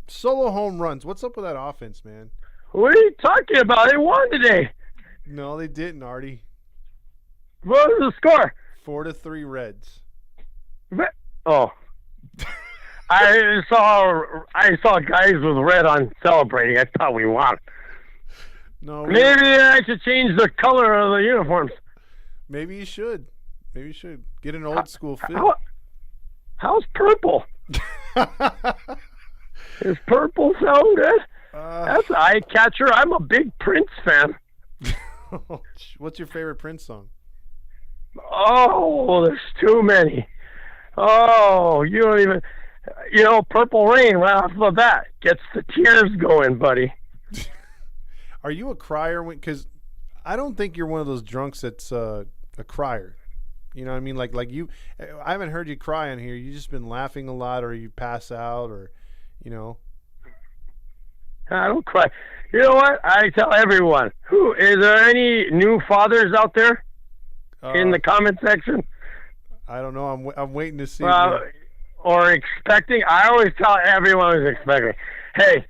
Solo home runs. What's up with that offense, man? What are you talking about? They won today. No, they didn't, Artie. What was the score? 4-3 Reds. Oh. I saw guys with red on celebrating. I thought we won. No. Maybe I should change the color of the uniforms. Maybe you should. Get an old school feel. How's purple? Does purple sound good? That's an eye catcher. I'm a big Prince fan. What's your favorite Prince song? Oh, there's too many. Oh, you don't even... Purple Rain right off the bat gets the tears going, buddy. Are you a crier? Because I don't think you're one of those drunks that's a crier. You know what I mean? Like you... I haven't heard you cry on here. You've just been laughing a lot, or you pass out, or... I don't cry. You know what? I tell everyone. Is there any new fathers out there in the comment section? I don't know. I'm waiting to see. Or expecting. I always tell everyone who's expecting. Hey.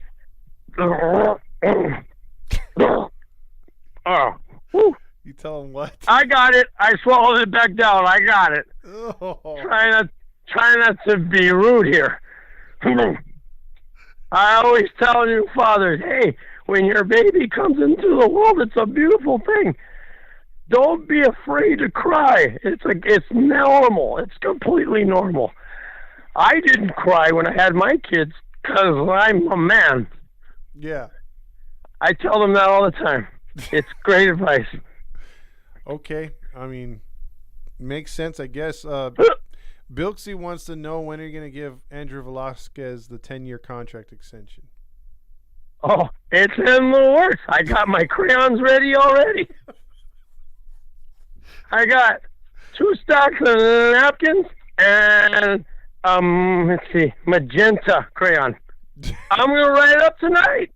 You tell them what? I got it. I swallowed it back down. I got it. Oh. Try not to be rude here. I always tell new fathers, hey, when your baby comes into the world, it's a beautiful thing. Don't be afraid to cry. It's normal. It's completely normal. I didn't cry when I had my kids because I'm a man. Yeah. I tell them that all the time. It's great advice. Okay. I mean, makes sense, I guess. Bilksy wants to know, when are you going to give Andrew Velasquez the 10-year contract extension? Oh, it's in the works. I got my crayons ready already. I got 2 stacks of napkins and, let's see, magenta crayon. I'm going to write it up tonight.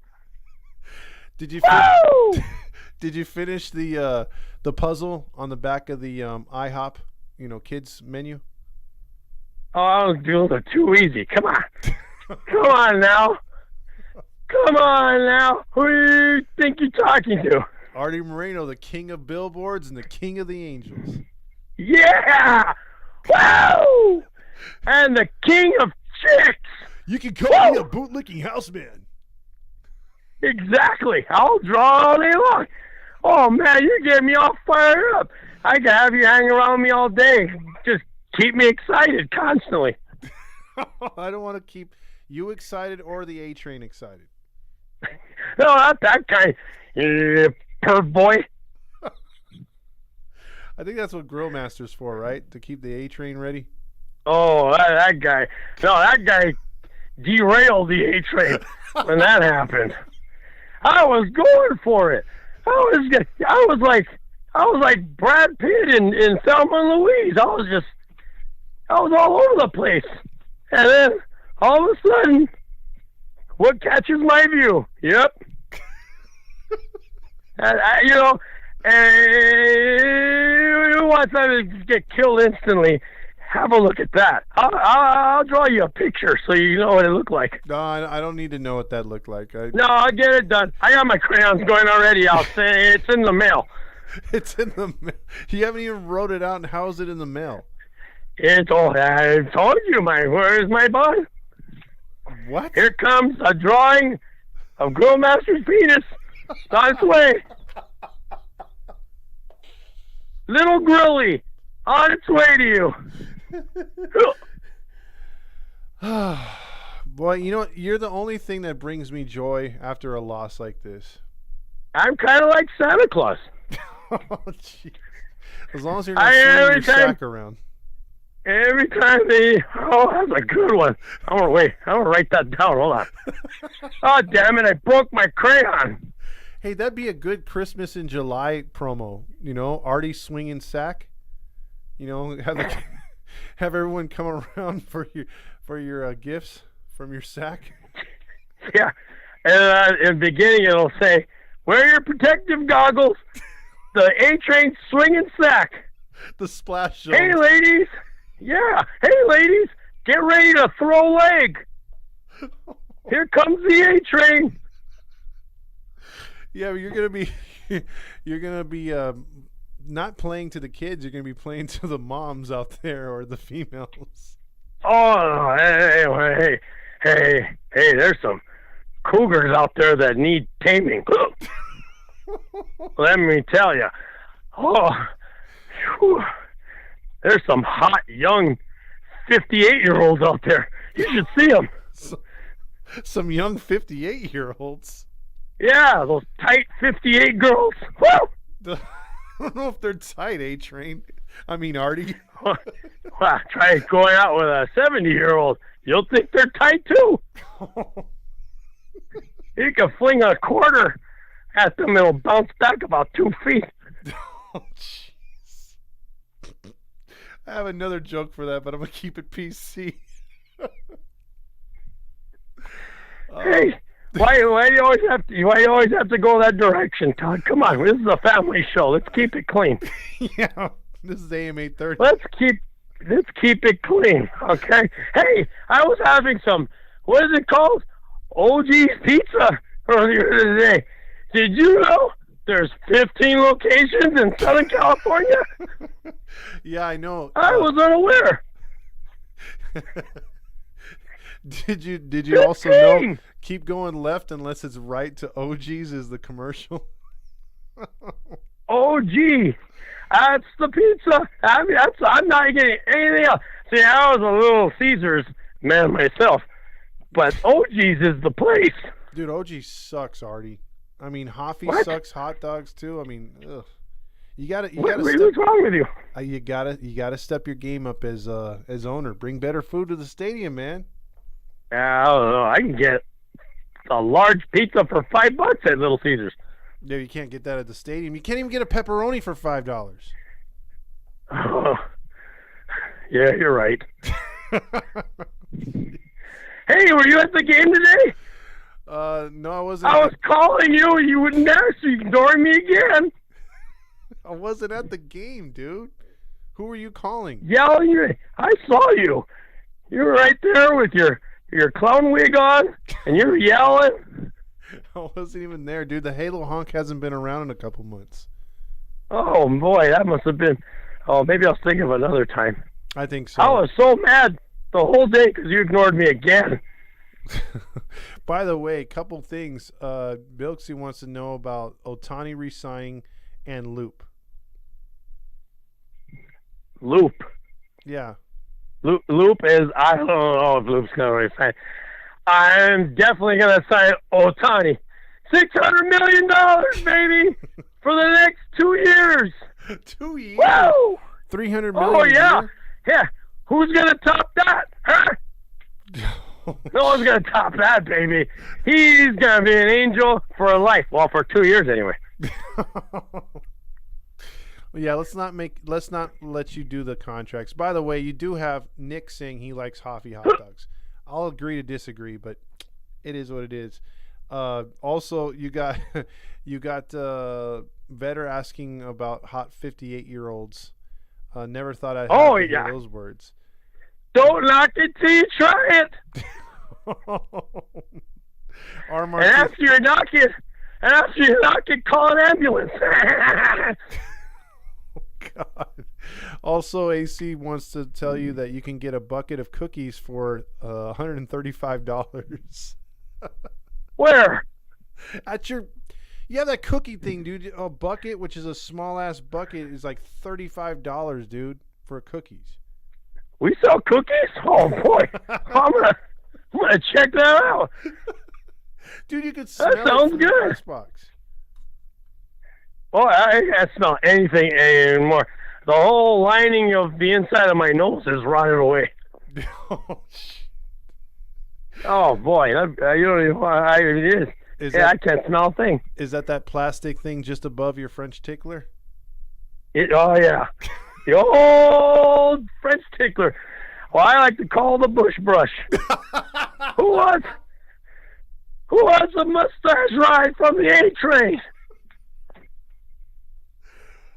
Did you finish the puzzle on the back of the IHOP, kids menu? Oh, dude, they're too easy. Come on. Come on now. Come on now. Who do you think you're talking to? Artie Moreno, the king of billboards and the king of the Angels. Yeah! Woo! And the king of chicks. You can call me a bootlicking houseman. Exactly. I'll draw all day long. Oh, man, you get me all fired up. I can have you hang around me all day. Just keep me excited constantly. I don't want to keep You excited or the A train excited? No, not that guy. Perv boy. I think that's what Grill Master's for, right? To keep the A train ready. Oh, that guy. No, that guy derailed the A train when that happened. I was going for it. I was like Brad Pitt in Thelma and Louise. I was all over the place. And then all of a sudden, what catches my view? Yep. And who wants to get killed instantly? Have a look at that. I'll draw you a picture so you know what it looked like. No, I don't need to know what that looked like. No, I'll get it done. I got my crayons going already. I'll say it's in the mail. It's in the mail. You haven't even wrote it out, and how is it in the mail? I told you, where's my bond? What? Here comes a drawing of Grill Master's penis. It's on its way. Little Grilly, on its way to you. Boy, you know what? You're the only thing that brings me joy after a loss like this. I'm kind of like Santa Claus. Oh, gee. As long as you're not swinging your sack around. Every time that's a good one. I'm gonna write that down. Hold on. Oh, damn it! I broke my crayon. Hey, that'd be a good Christmas in July promo. You know, Artie swinging sack. You know, have everyone come around for your gifts from your sack. Yeah, and in the beginning it'll say, "Wear your protective goggles." The A train swinging sack. The splash zone. Hey, ladies. Yeah. Hey, ladies. Get ready to throw leg. Here comes the A train. Yeah, you're gonna be not playing to the kids. You're gonna be playing to the moms out there or the females. Oh, hey! There's some cougars out there that need taming. Let me tell you. Oh, whew. There's some hot young 58-year-olds out there. You should see them. Some young 58-year-olds. Yeah, those tight 58 girls. Woo! I don't know if they're tight, A-Train. I mean, Artie. Well, try going out with a 70-year-old. You'll think they're tight, too. You can fling a quarter at them, it'll bounce back about 2 feet. Oh, jeez. I have another joke for that, but I'm going to keep it PC. Hey, why do you always have to go that direction, Todd? Come on, this is a family show. Let's keep it clean. Yeah, this is AM 830. Let's keep it clean, okay? Hey, I was having some, what is it called? OG's Pizza earlier today. Did you know there's 15 locations in Southern California? Yeah, I know. I was unaware. Did you also know keep going left unless it's right to OG's is the commercial? OG. That's the pizza. I mean, I'm not getting anything else. See, I was a Little Caesars man myself, but OG's is the place. Dude, OG sucks, Artie. I mean, Hoffy sucks. Hot dogs too. I mean, ugh. What's wrong with you? You gotta step your game up as owner. Bring better food to the stadium, man. I don't know. I can get a large pizza for $5 at Little Caesars. No, you can't get that at the stadium. You can't even get a pepperoni for $5. Oh, yeah, you're right. Hey, were you at the game today? No, I wasn't. I was calling you and you wouldn't answer. You ignoring me again. I wasn't at the game, dude. Who were you calling? Yelling. I saw you. You were right there with your clown wig on, and you were yelling. I wasn't even there, dude. The Halo honk hasn't been around in a couple months. Oh, boy, that must have been... Oh, maybe I'll think of another time. I think so. I was so mad the whole day because you ignored me again. By the way, couple things. Bilksy wants to know about Ohtani re-signing and Loop. Loop. Yeah. Loop is... I don't know if Loop's going to resign. I'm definitely going to sign Ohtani. $600 million, baby, for the next 2 years. 2 years? Woo! 300 million. Oh, yeah. A year? Yeah. Who's going to top that? Huh? No one's going to top that, baby. He's going to be an angel for life. Well, for 2 years anyway. Yeah, let's not let you do the contracts. By the way, you do have Nick saying he likes Hoffy hot dogs. I'll agree to disagree, but it is what it is. Also, you got Vetter asking about hot 58-year-olds. Never thought I'd have to hear those words. Don't knock it till you try it. And after you knock it, call an ambulance. God. Also, AC wants to tell you that you can get a bucket of cookies for $135. Where? You have that cookie thing, dude. A bucket, which is a small ass bucket, is like $35, dude, for cookies. We sell cookies? Oh boy, I'm gonna check that out. Dude, you could smell that sounds good. Box. Oh, I can't smell anything anymore. The whole lining of the inside of my nose is rotted away. Oh boy, you don't even want it is. I can't smell a thing. Is that plastic thing just above your French tickler? Oh yeah, the old French tickler. Well, I like to call the bush brush. Who wants a mustache ride from the A train?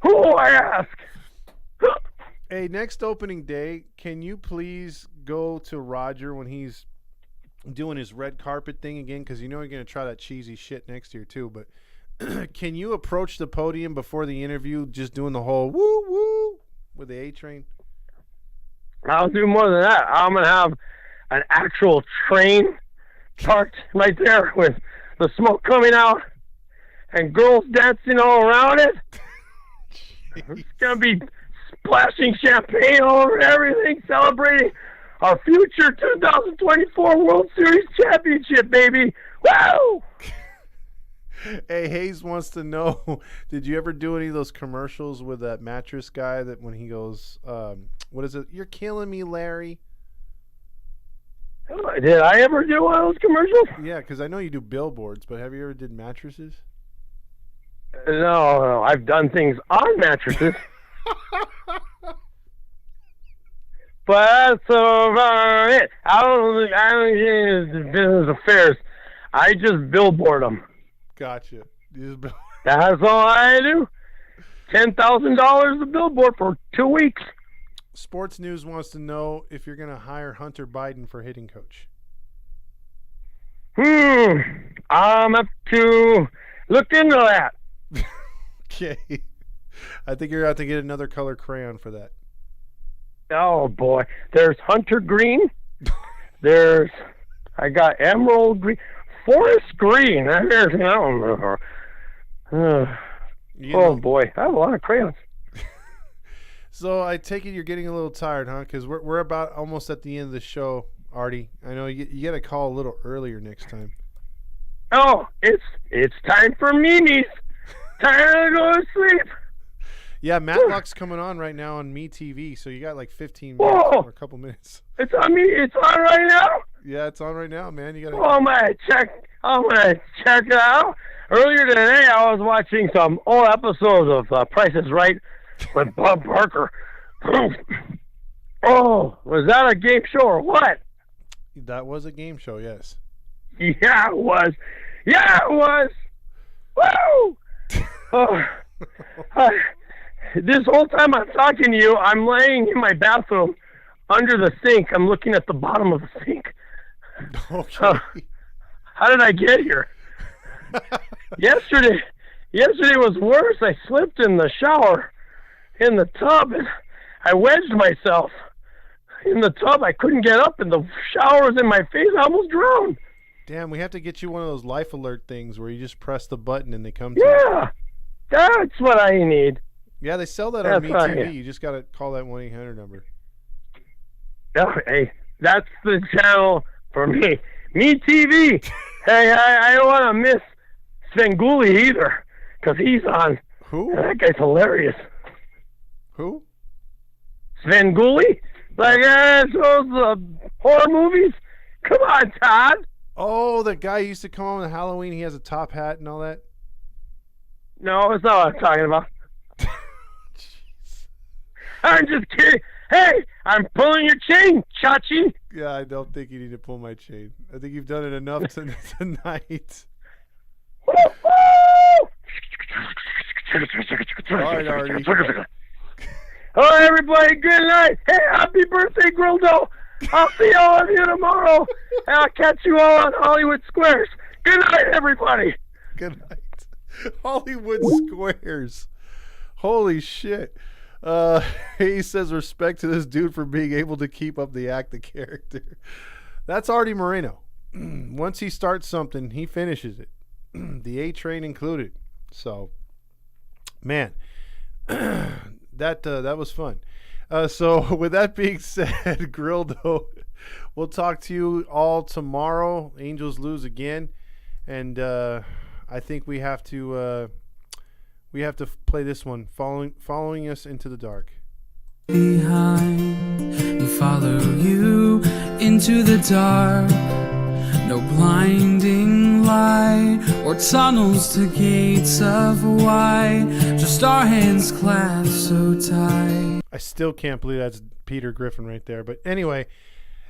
Who I ask? Hey, next opening day, can you please go to Roger when he's doing his red carpet thing again? Because you know you're going to try that cheesy shit next year too. But can you approach the podium before the interview just doing the whole woo woo with the A train? I'll do more than that. I'm going to have an actual train parked right there with the smoke coming out and girls dancing all around it. It's going to be splashing champagne all over everything, celebrating our future 2024 World Series championship, baby. Woo! Hey, Hayes wants to know, did you ever do any of those commercials with that mattress guy that when he goes, what is it? You're killing me, Larry. Did I ever do one of those commercials? Yeah, because I know you do billboards, but have you ever did mattresses? No, I've done things on mattresses. But that's about it. I don't get into business affairs. I just billboard them. Gotcha. That's all I do. $10,000 a billboard for 2 weeks. Sports News wants to know if you're going to hire Hunter Biden for hitting coach. I'm up to look into that. Okay. I think you're going to have to get another color crayon for that. Oh, boy. There's Hunter Green. I got Emerald Green. Forest Green. I don't know. Oh, boy. I have a lot of crayons. So I take it you're getting a little tired, huh? Because we're about almost at the end of the show, Artie. I know you got to call a little earlier next time. Oh, it's time for memes. Time to go to sleep. Yeah, Matlock's coming on right now on MeTV, so you got like 15 minutes or a couple minutes. It's on me. It's on right now. Yeah, it's on right now, man. You got. Oh, I'm gonna check it out. Earlier today, I was watching some old episodes of Price is Right with Bob Barker. Oh, was that a game show or what? That was a game show, yes. Yeah, it was. Yeah, it was. Woo! This whole time I'm talking to you, I'm laying in my bathroom under the sink. I'm looking at the bottom of the sink. Okay. How did I get here? Yesterday was worse. I slipped in the shower in the tub and I wedged myself in the tub. I couldn't get up and the shower was in my face. I almost drowned. Damn, we have to get you one of those life alert things where you just press the button and they come to you. Yeah, that's what I need. Yeah, they sell that on MeTV. You just got to call that 1-800 number. Oh, hey, that's the channel for me. Me TV. Hey, I don't want to miss Svengoolie either, because he's on. Who? That guy's hilarious. Who? Svengoolie? Like those horror movies? Come on, Todd. Oh, the guy who used to come on with Halloween. He has a top hat and all that. No, that's not what I'm talking about. I'm just kidding. Hey, I'm pulling your chain, Chachi. Yeah, I don't think you need to pull my chain. I think you've done it enough tonight. All right, Artie. All right, everybody, good night. Hey, happy birthday, Grildo. I'll see all of you tomorrow, and I'll catch you all on Hollywood Squares. Good night, everybody. Good night. Hollywood Squares. Holy shit. He says respect to this dude for being able to keep up the act, the character. That's Artie Moreno. Once he starts something, he finishes it. The A train included. So, man, that was fun. So with that being said, Grildo, we'll talk to you all tomorrow. Angels lose again, and I think we have to play this one, following us into the dark. Behind and follow you into the dark. No blinding light or tunnels to gates of white. Just our hands clasped so tight. I still can't believe that's Peter Griffin right there. But anyway,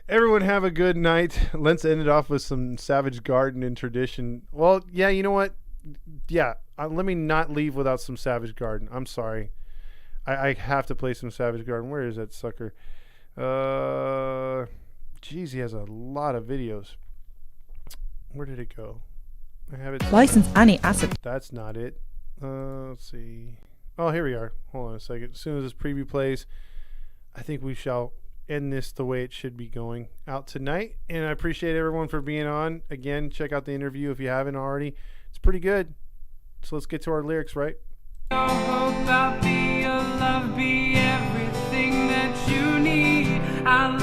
everyone have a good night. Let's end it off with some Savage Garden in tradition. Well, yeah, you know what? Yeah, let me not leave without some Savage Garden. I'm sorry. I have to play some Savage Garden. Where is that sucker? Geez, he has a lot of videos. Where did it go? I have it. License any asset. That's not it. Let's see. Oh, here we are. Hold on a second. As soon as this preview plays, I think we shall end this the way it should be going out tonight. And I appreciate everyone for being on. Again, check out the interview if you haven't already. It's pretty good. So let's get to our lyrics, right? Your hope, I'll be your love, be everything that you need. I